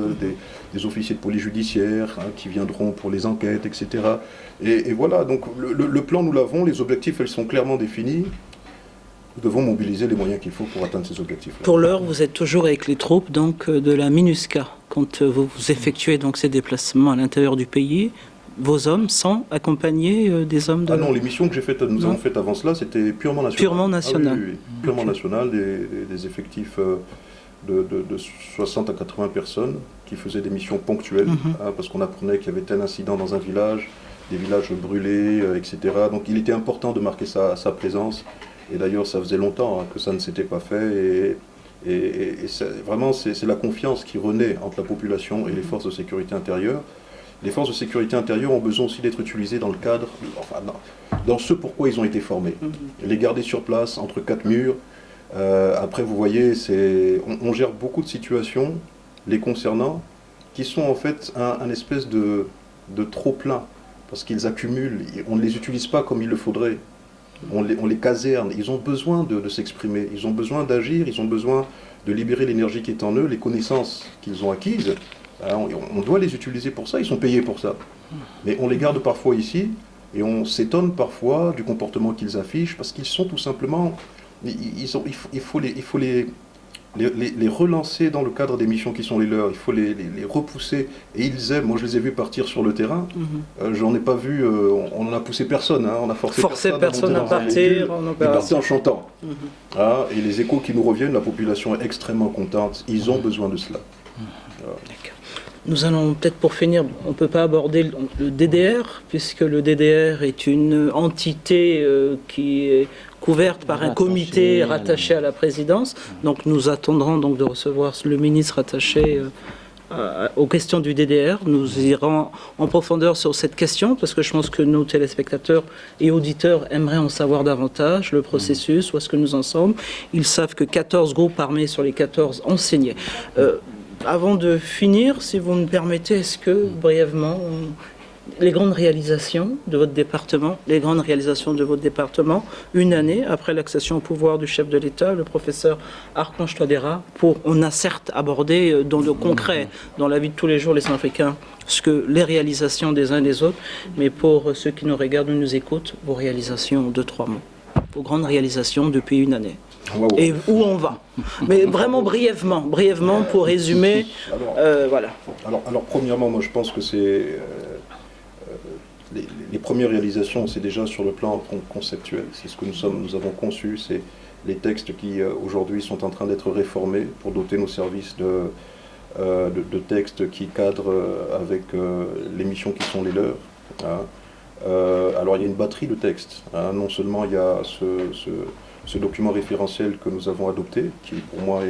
des officiers de police judiciaire qui viendront pour les enquêtes, etc. Et voilà, donc le plan nous l'avons, les objectifs elles sont clairement définis. Nous devons mobiliser les moyens qu'il faut pour atteindre ces objectifs-là. Pour l'heure, vous êtes toujours avec les troupes donc, de la MINUSCA. Quand vous effectuez donc, ces déplacements à l'intérieur du pays, vos hommes sont accompagnés des hommes de... Ah non, les missions que nous avons faites avant cela, c'était purement national. Purement national. Ah, oui. Purement national, des effectifs de 60 à 80 personnes qui faisaient des missions ponctuelles, parce qu'on apprenait qu'il y avait tel incident dans un village, des villages brûlés, etc. Donc il était important de marquer sa présence. Et d'ailleurs, ça faisait longtemps que ça ne s'était pas fait. Et vraiment, c'est la confiance qui renaît entre la population et les forces de sécurité intérieure. Les forces de sécurité intérieure ont besoin aussi d'être utilisées dans le cadre, enfin, dans ce pourquoi ils ont été formés. Les garder sur place, entre quatre murs. Après, vous voyez, on gère beaucoup de situations, les concernant, qui sont en fait un espèce de trop-plein, parce qu'ils accumulent, on ne les utilise pas comme il le faudrait. On les caserne, ils ont besoin de s'exprimer, ils ont besoin d'agir, ils ont besoin de libérer l'énergie qui est en eux, les connaissances qu'ils ont acquises. On doit les utiliser pour ça, ils sont payés pour ça. Mais on les garde parfois ici, et on s'étonne parfois du comportement qu'ils affichent, parce qu'ils sont tout simplement... Il faut les relancer dans le cadre des missions qui sont les leurs, il faut les repousser, et ils aiment, moi je les ai vus partir sur le terrain, j'en ai pas vu, on n'en a poussé personne, hein, on a forcé personne à partir en opération. Ils partaient en chantant, et les échos qui nous reviennent, la population est extrêmement contente, ils ont besoin de cela. Nous allons peut-être pour finir, on ne peut pas aborder le DDR, puisque le DDR est une entité qui est couverte par un comité rattaché à la présidence. Donc nous attendrons donc de recevoir le ministre attaché aux questions du DDR. Nous irons en profondeur sur cette question, parce que je pense que nos téléspectateurs et auditeurs aimeraient en savoir davantage, le processus, où est-ce que nous en sommes. Ils savent que 14 groupes armés sur les 14 ont signé. Avant de finir, si vous me permettez, est-ce que, brièvement, les grandes réalisations de votre département, une année après l'accession au pouvoir du chef de l'État, le professeur Archange Touadéra, on a certes abordé dans le concret, dans la vie de tous les jours, les Centrafricains, les réalisations des uns et des autres, mais pour ceux qui nous regardent ou nous écoutent, vos réalisations en 2-3 mots, vos grandes réalisations depuis une année. Et où on va. Mais vraiment brièvement pour résumer. Voilà. Alors premièrement, moi je pense que c'est les premières réalisations, c'est déjà sur le plan conceptuel. C'est ce que nous avons conçu, c'est les textes qui aujourd'hui sont en train d'être réformés pour doter nos services de textes qui cadrent avec les missions qui sont les leurs. Alors il y a une batterie de textes. Non seulement il y a ce document référentiel que nous avons adopté, qui pour moi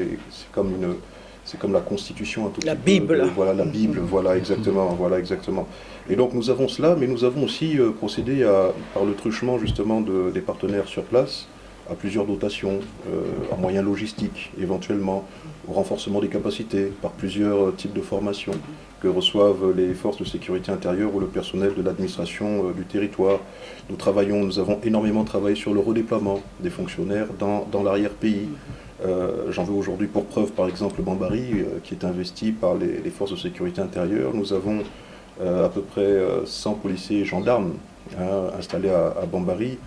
c'est comme la Constitution un tout la petit Bible. peu. Voilà, la Bible, voilà exactement. Et donc nous avons cela, mais nous avons aussi procédé par le truchement justement des partenaires sur place, à plusieurs dotations, en moyens logistiques éventuellement, au renforcement des capacités, par plusieurs types de formations que reçoivent les forces de sécurité intérieure ou le personnel de l'administration du territoire. Nous avons énormément travaillé sur le redéploiement des fonctionnaires dans l'arrière-pays. J'en veux aujourd'hui pour preuve par exemple Bambari, qui est investi par les forces de sécurité intérieure. Nous avons à peu près 100 policiers et gendarmes installés à Bambari.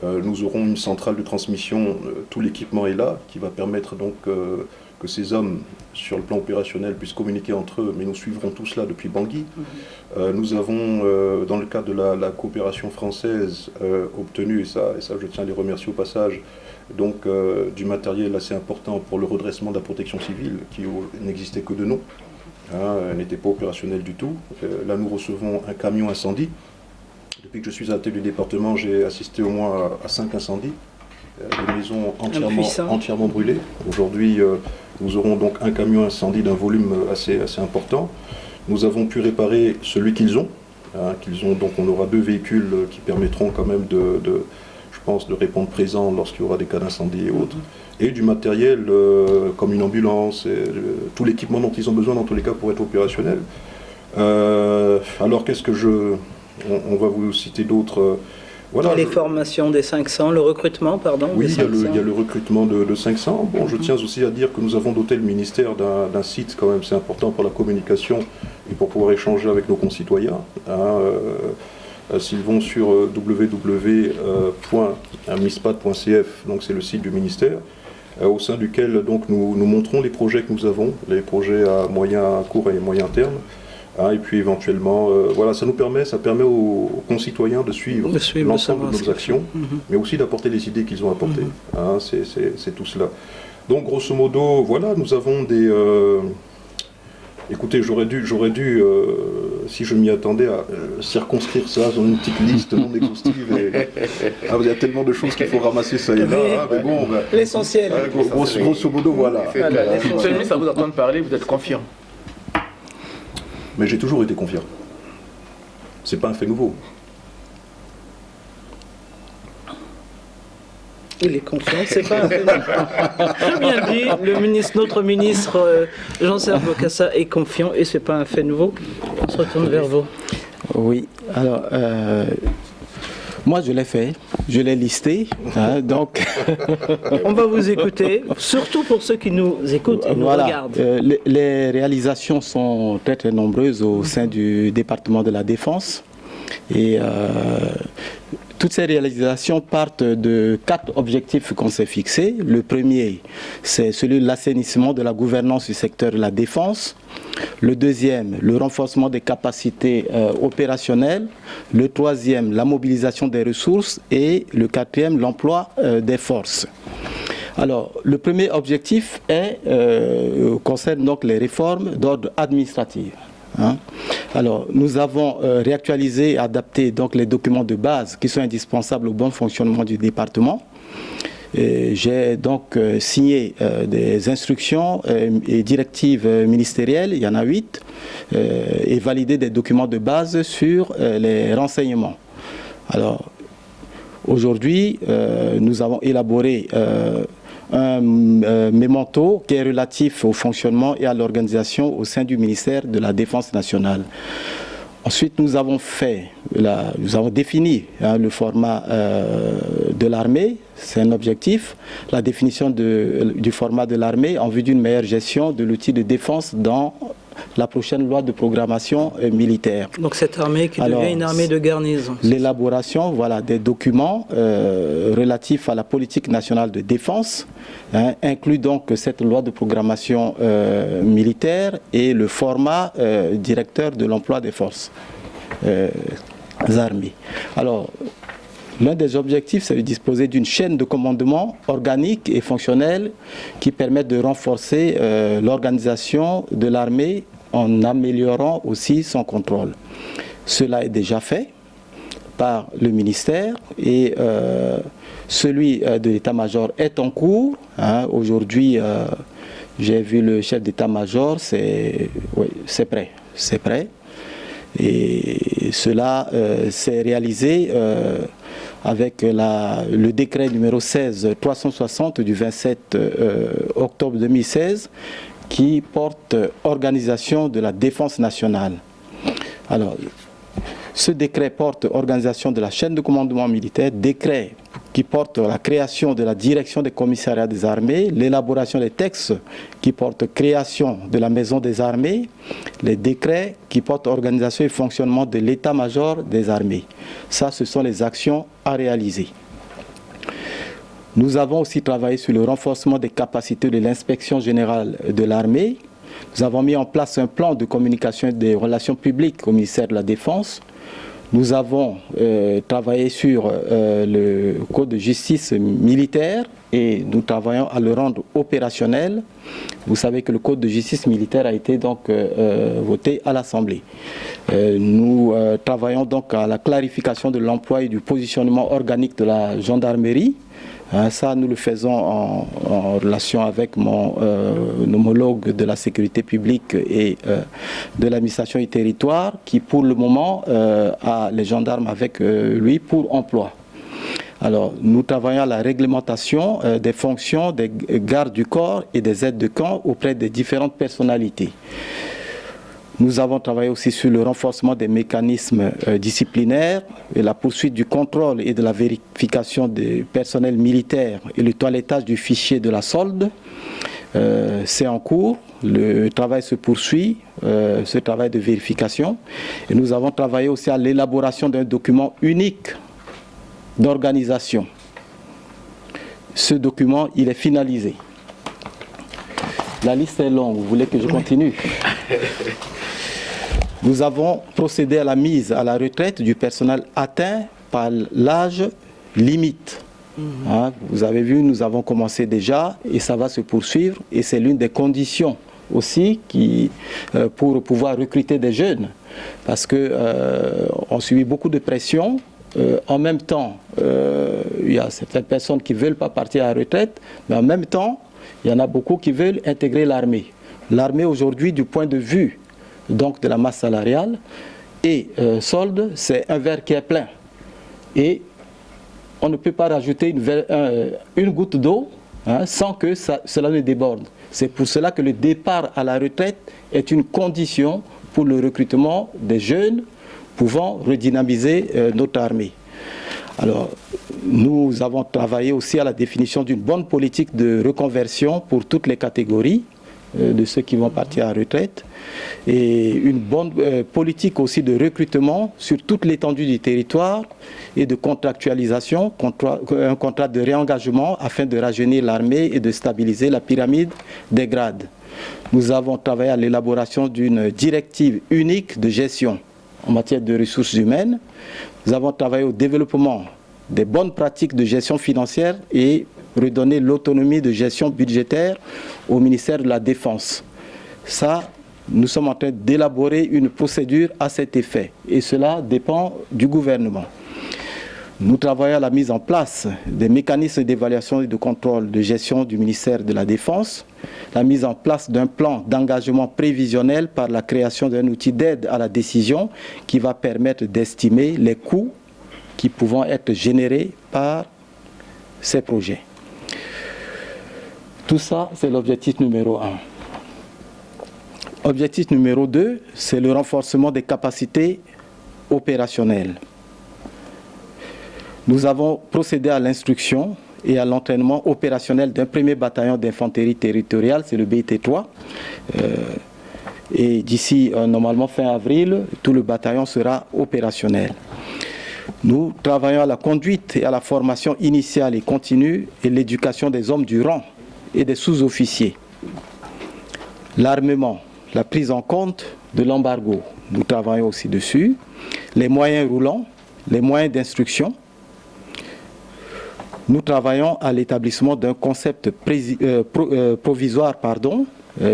Nous aurons une centrale de transmission, tout l'équipement est là, qui va permettre donc que ces hommes, sur le plan opérationnel, puissent communiquer entre eux, mais nous suivrons tout cela depuis Bangui. Nous avons, dans le cadre de la coopération française, obtenu, et ça je tiens à les remercier au passage, donc du matériel assez important pour le redressement de la protection civile, qui n'existait que de nom, n'était pas opérationnel du tout. Là nous recevons un camion incendie. Depuis que je suis à la tête du département, j'ai assisté au moins à 5 incendies, des maisons entièrement brûlées. Aujourd'hui, nous aurons donc un camion incendie d'un volume assez important. Nous avons pu réparer celui qu'ils ont. Donc on aura 2 véhicules qui permettront quand même je pense, de répondre présent lorsqu'il y aura des cas d'incendie et autres. Et du matériel comme une ambulance, tout l'équipement dont ils ont besoin dans tous les cas pour être opérationnels. Alors qu'est-ce que on va vous citer d'autres. Voilà, les formations des 500, le recrutement, pardon. Oui, il y a le recrutement de 500. Bon, je tiens aussi à dire que nous avons doté le ministère d'un site, quand même, c'est important pour la communication et pour pouvoir échanger avec nos concitoyens. S'ils vont sur www.mispat.cf, donc c'est le site du ministère, au sein duquel donc, nous montrons les projets que nous avons, les projets à court et moyen terme. Et puis éventuellement, voilà, ça permet aux concitoyens de suivre l'ensemble de nos actions, mais aussi d'apporter les idées qu'ils ont apportées. C'est tout cela. Donc grosso modo, voilà, nous avons des... Écoutez, j'aurais dû si je m'y attendais à circonscrire ça dans une petite liste non exhaustive. Il y a tellement de choses qu'il faut ramasser ça et là. Mais bon, l'essentiel. Grosso modo, voilà. Monsieur le ministre, à vous entendre parler, vous êtes confiant. Mais j'ai toujours été confiant. C'est pas un fait nouveau. Il est confiant, c'est pas un fait nouveau. Très bien dit, notre ministre Jean-Serge Bokassa est confiant et c'est pas un fait nouveau. On se retourne vers vous. Oui, alors, moi je l'ai fait, je l'ai listé, donc... On va vous écouter, surtout pour ceux qui nous écoutent et nous regardent. Les réalisations sont très très nombreuses au sein du département de la Défense et toutes ces réalisations partent de 4 objectifs qu'on s'est fixés. Le premier, c'est celui de l'assainissement de la gouvernance du secteur de la défense. Le deuxième, le renforcement des capacités opérationnelles. Le troisième, la mobilisation des ressources. Et le quatrième, l'emploi des forces. Alors, le premier objectif concerne donc les réformes d'ordre administratif. Alors, nous avons réactualisé et adapté donc les documents de base qui sont indispensables au bon fonctionnement du département. J'ai donc signé des instructions et directives ministérielles, il y en a 8, et validé des documents de base sur les renseignements. Alors, aujourd'hui, nous avons élaboré un mémento qui est relatif au fonctionnement et à l'organisation au sein du ministère de la Défense nationale. Ensuite, nous avons défini le format de l'armée, c'est un objectif, la définition du format de l'armée en vue d'une meilleure gestion de l'outil de défense dans la prochaine loi de programmation militaire. Donc cette armée qui devient une armée de garnison. L'élaboration des documents relatifs à la politique nationale de défense inclut donc cette loi de programmation militaire et le format directeur de l'emploi des forces armées. Alors, l'un des objectifs, c'est de disposer d'une chaîne de commandement organique et fonctionnelle qui permette de renforcer l'organisation de l'armée en améliorant aussi son contrôle. Cela est déjà fait par le ministère et celui de l'état-major est en cours. Aujourd'hui, j'ai vu le chef d'état-major, c'est prêt. C'est prêt. Et cela s'est réalisé avec le décret numéro 16-360 du 27 octobre 2016 qui porte organisation de la défense nationale. Alors, ce décret porte organisation de la chaîne de commandement militaire, décret qui porte la création de la direction des commissariats des armées, l'élaboration des textes qui portent création de la maison des armées, les décrets qui portent organisation et fonctionnement de l'état-major des armées. Ça, ce sont les actions à réaliser. Nous avons aussi travaillé sur le renforcement des capacités de l'inspection générale de l'armée. Nous avons mis en place un plan de communication et des relations publiques au ministère de la Défense. Nous avons travaillé sur le code de justice militaire et nous travaillons à le rendre opérationnel. Vous savez que le code de justice militaire a été donc voté à l'Assemblée. Nous travaillons donc à la clarification de l'emploi et du positionnement organique de la gendarmerie. Ça, nous le faisons en relation avec mon homologue de la sécurité publique et de l'administration du territoire, qui pour le moment a les gendarmes avec lui pour emploi. Alors, nous travaillons à la réglementation des fonctions des gardes du corps et des aides de camp auprès des différentes personnalités. Nous avons travaillé aussi sur le renforcement des mécanismes disciplinaires et la poursuite du contrôle et de la vérification des personnels militaires et le toilettage du fichier de la solde. C'est en cours, le travail se poursuit, ce travail de vérification. Et nous avons travaillé aussi à l'élaboration d'un document unique d'organisation. Ce document, il est finalisé. La liste est longue, vous voulez que je continue? Nous avons procédé à la mise à la retraite du personnel atteint par l'âge limite. Vous avez vu, nous avons commencé déjà et ça va se poursuivre et c'est l'une des conditions aussi pour pouvoir recruter des jeunes, parce qu'on subit beaucoup de pression. En même temps, il y a certaines personnes qui ne veulent pas partir à la retraite, mais en même temps, il y en a beaucoup qui veulent intégrer l'armée. L'armée aujourd'hui, du point de vue donc, de la masse salariale et solde, c'est un verre qui est plein. Et on ne peut pas rajouter une goutte d'eau sans que cela ne déborde. C'est pour cela que le départ à la retraite est une condition pour le recrutement des jeunes pouvant redynamiser notre armée. Alors, nous avons travaillé aussi à la définition d'une bonne politique de reconversion pour toutes les catégories de ceux qui vont partir à la retraite, et une bonne politique aussi de recrutement sur toute l'étendue du territoire et de contractualisation, un contrat de réengagement afin de rajeunir l'armée et de stabiliser la pyramide des grades. Nous avons travaillé à l'élaboration d'une directive unique de gestion en matière de ressources humaines. Nous avons travaillé au développement des bonnes pratiques de gestion financière et redonner l'autonomie de gestion budgétaire au ministère de la Défense. Ça, nous sommes en train d'élaborer une procédure à cet effet et cela dépend du gouvernement. Nous travaillons à la mise en place des mécanismes d'évaluation et de contrôle de gestion du ministère de la Défense, la mise en place d'un plan d'engagement prévisionnel par la création d'un outil d'aide à la décision qui va permettre d'estimer les coûts qui pouvant être générés par ces projets. Tout ça, c'est l'objectif numéro 1. Objectif numéro 2, c'est le renforcement des capacités opérationnelles. Nous avons procédé à l'instruction et à l'entraînement opérationnel d'un premier bataillon d'infanterie territoriale, c'est le BT3. Et d'ici, normalement, fin avril, tout le bataillon sera opérationnel. Nous travaillons à la conduite et à la formation initiale et continue et l'éducation des hommes du rang et des sous-officiers. L'armement, la prise en compte de l'embargo, nous travaillons aussi dessus. Les moyens roulants, les moyens d'instruction. Nous travaillons à l'établissement d'un concept provisoire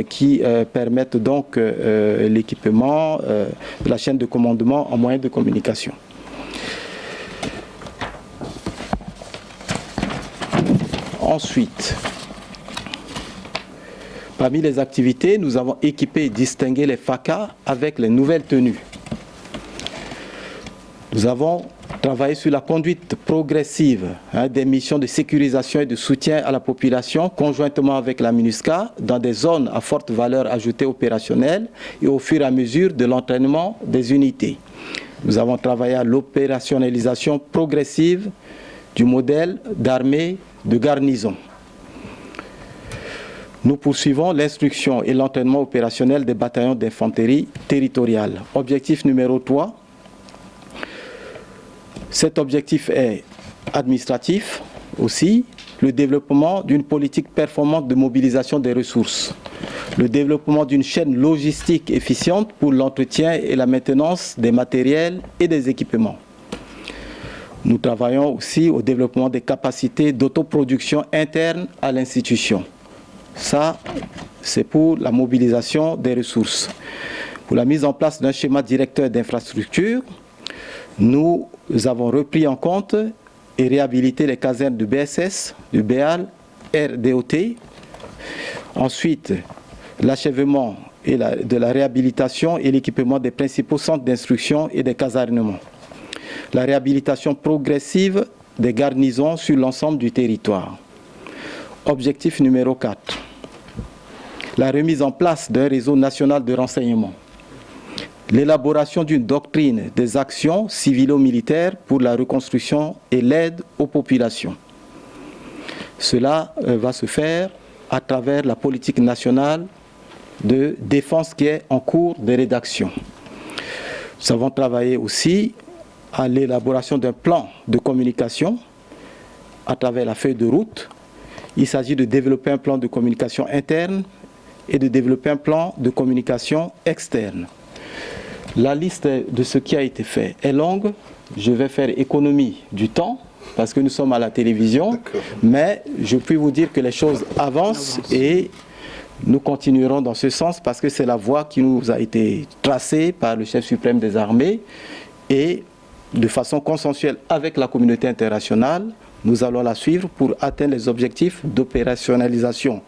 qui permette donc l'équipement de la chaîne de commandement en moyens de communication. Ensuite, parmi les activités, nous avons équipé et distingué les FACA avec les nouvelles tenues. Nous avons travaillé sur la conduite progressive des missions de sécurisation et de soutien à la population conjointement avec la MINUSCA dans des zones à forte valeur ajoutée opérationnelle et au fur et à mesure de l'entraînement des unités. Nous avons travaillé à l'opérationnalisation progressive du modèle d'armée de garnison. Nous poursuivons l'instruction et l'entraînement opérationnel des bataillons d'infanterie territoriale. Objectif numéro 3. Cet objectif est administratif aussi, le développement d'une politique performante de mobilisation des ressources, le développement d'une chaîne logistique efficiente pour l'entretien et la maintenance des matériels et des équipements. Nous travaillons aussi au développement des capacités d'autoproduction interne à l'institution. Ça, c'est pour la mobilisation des ressources. Pour la mise en place d'un schéma directeur d'infrastructure, nous avons repris en compte et réhabilité les casernes du BSS, du BEAL, RDOT. Ensuite, l'achèvement de la réhabilitation et l'équipement des principaux centres d'instruction et des casernements. La réhabilitation progressive des garnisons sur l'ensemble du territoire. Objectif numéro 4. La remise en place d'un réseau national de renseignement. L'élaboration d'une doctrine des actions civilo-militaires pour la reconstruction et l'aide aux populations. Cela va se faire à travers la politique nationale de défense qui est en cours de rédaction. Nous avons travaillé aussi à l'élaboration d'un plan de communication à travers la feuille de route. Il s'agit de développer un plan de communication interne et de développer un plan de communication externe. La liste de ce qui a été fait est longue. Je vais faire économie du temps parce que nous sommes à la télévision, mais je puis vous dire que les choses avancent et nous continuerons dans ce sens parce que c'est la voie qui nous a été tracée par le chef suprême des armées et de façon consensuelle avec la communauté internationale, nous allons la suivre pour atteindre les objectifs d'opérationnalisation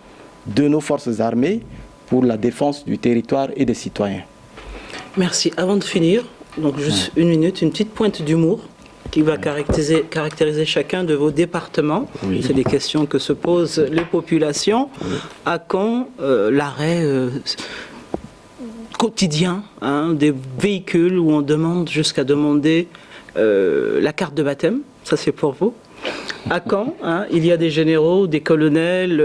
de nos forces armées pour la défense du territoire et des citoyens. Merci. Avant de finir, donc juste une minute, une petite pointe d'humour qui va caractériser chacun de vos départements. Oui. C'est des questions que se posent les populations. Oui. À quand l'arrêt quotidien des véhicules où on demande jusqu'à demander la carte de baptême? Ça, c'est pour vous. À quand il y a des généraux, des colonels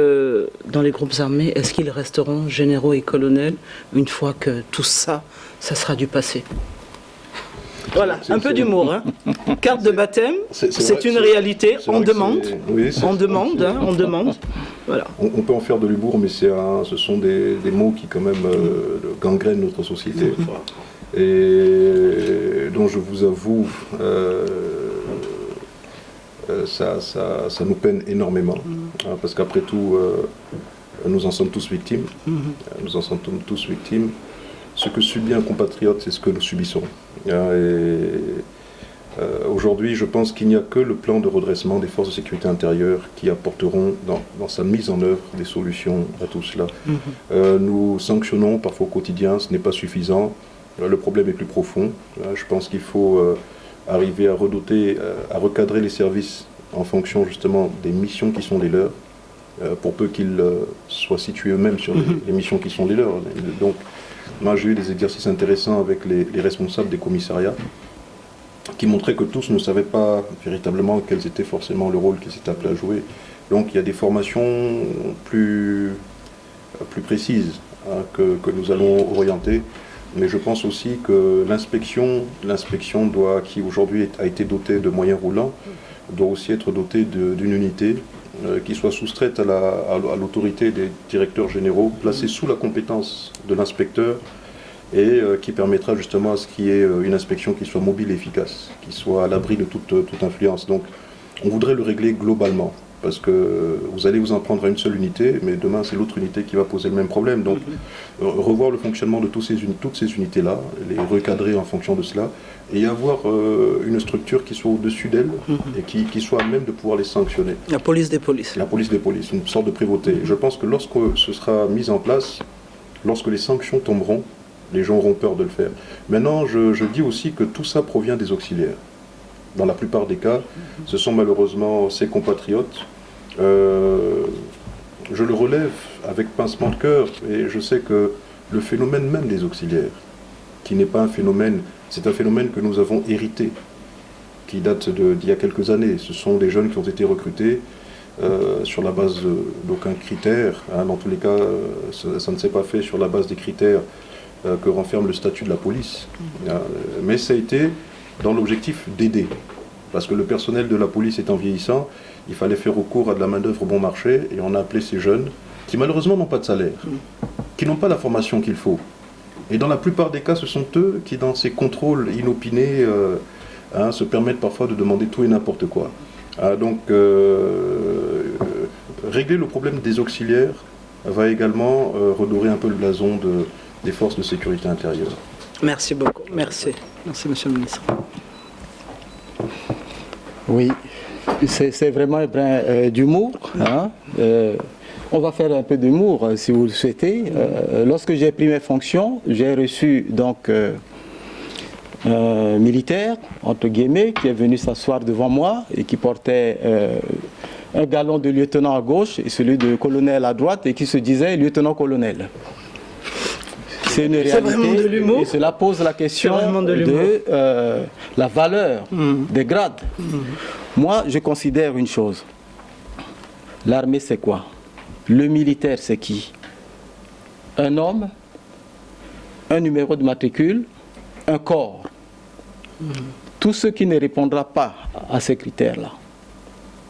dans les groupes armés. Est-ce qu'ils resteront généraux et colonels une fois que tout ça, ça sera du passé? Voilà, un peu d'humour. Carte de baptême, c'est une réalité. On demande. On demande. Voilà. On peut en faire de l'humour, mais ce sont des mots qui quand même gangrènent notre société. Et dont je vous avoue, ça nous peine énormément. Parce qu'après tout, nous en sommes tous victimes. Nous en sommes tous victimes. Ce que subit un compatriote, c'est ce que nous subissons. Aujourd'hui, je pense qu'il n'y a que le plan de redressement des forces de sécurité intérieure qui apporteront dans sa mise en œuvre des solutions à tout cela. Nous sanctionnons parfois au quotidien, ce n'est pas suffisant. Le problème est plus profond. Je pense qu'il faut arriver à redoter, à recadrer les services en fonction justement des missions qui sont les leurs, pour peu qu'ils soient situés eux-mêmes sur les missions qui sont les leurs. Donc, moi, j'ai eu des exercices intéressants avec les responsables des commissariats qui montraient que tous ne savaient pas véritablement quels étaient forcément le rôle qu'ils s'étaient appelés à jouer. Donc, il y a des formations plus précises que nous allons orienter. Mais je pense aussi que l'inspection qui aujourd'hui a été dotée de moyens roulants, doit aussi être dotée d'une unité qui soit soustraite à l'autorité des directeurs généraux, placée sous la compétence de l'inspecteur et qui permettra justement à ce qu'il y ait une inspection qui soit mobile et efficace, qui soit à l'abri de toute influence. Donc on voudrait le régler globalement, parce que vous allez vous en prendre à une seule unité, mais demain c'est l'autre unité qui va poser le même problème. Donc revoir le fonctionnement de toutes ces unités-là, les recadrer en fonction de cela, et avoir une structure qui soit au-dessus d'elles et qui soit à même de pouvoir les sanctionner. La police des polices. La police des polices, une sorte de prévôté. Je pense que lorsque ce sera mis en place, lorsque les sanctions tomberont, les gens auront peur de le faire. Maintenant, je dis aussi que tout ça provient des auxiliaires. Dans la plupart des cas, ce sont malheureusement ces compatriotes. Je le relève avec pincement de cœur, et je sais que le phénomène même des auxiliaires, qui n'est pas un phénomène, c'est un phénomène que nous avons hérité, qui date d'il y a quelques années. Ce sont des jeunes qui ont été recrutés sur la base d'aucun critère. Dans tous les cas, ça ne s'est pas fait sur la base des critères que renferme le statut de la police. Mais ça a été dans l'objectif d'aider. Parce que le personnel de la police étant vieillissant, il fallait faire recours à de la main-d'œuvre bon marché, et on a appelé ces jeunes qui malheureusement n'ont pas de salaire, qui n'ont pas la formation qu'il faut. Et dans la plupart des cas, ce sont eux qui, dans ces contrôles inopinés, se permettent parfois de demander tout et n'importe quoi. Donc, régler le problème des auxiliaires va également redorer un peu le blason des forces de sécurité intérieure. Merci beaucoup. Merci. Merci, Monsieur le Ministre. Oui, c'est vraiment un brin d'humour. On va faire un peu d'humour, si vous le souhaitez. Lorsque j'ai pris mes fonctions, j'ai reçu donc un militaire, entre guillemets, qui est venu s'asseoir devant moi et qui portait un galon de lieutenant à gauche et celui de colonel à droite, et qui se disait lieutenant-colonel. C'est une réalité, de l'humour. Et cela pose la question de la valeur des grades. Moi, je considère une chose. L'armée, c'est quoi? Le militaire, c'est qui? Un homme, un numéro de matricule, un corps. Tous ceux qui ne répondront pas à ces critères-là,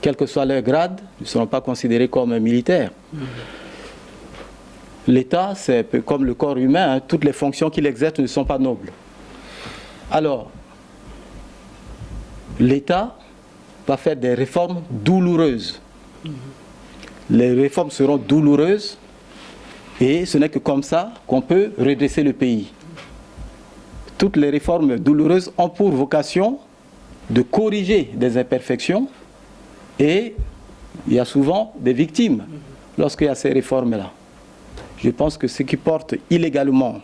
quel que soit leur grade, ne seront pas considérés comme un militaire. L'État, c'est un peu comme le corps humain, toutes les fonctions qu'il exerce ne sont pas nobles. Alors, l'État va faire des réformes douloureuses. Les réformes seront douloureuses Et ce n'est que comme ça qu'on peut redresser le pays. Toutes les réformes douloureuses ont pour vocation de corriger des imperfections et il y a souvent des victimes lorsqu'il y a ces réformes-là. Je pense que ceux qui portent illégalement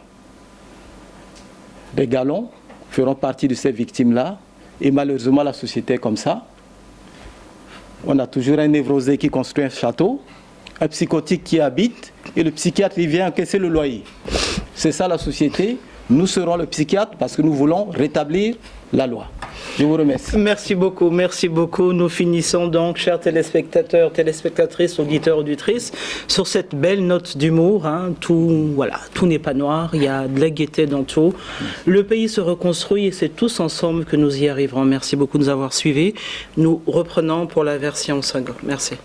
des galons feront partie de ces victimes-là et malheureusement la société est comme ça. On a toujours un névrosé qui construit un château, un psychotique qui habite et le psychiatre il vient encaisser le loyer. C'est ça la société. Nous serons le psychiatre parce que nous voulons rétablir la loi. Je vous remercie. Merci beaucoup, merci beaucoup. Nous finissons donc, chers téléspectateurs, téléspectatrices, auditeurs, auditrices, sur cette belle note d'humour. Hein. Tout n'est pas noir, il y a de la gaieté dans tout. Le pays se reconstruit et c'est tous ensemble que nous y arriverons. Merci beaucoup de nous avoir suivis. Nous reprenons pour la version 5. Merci.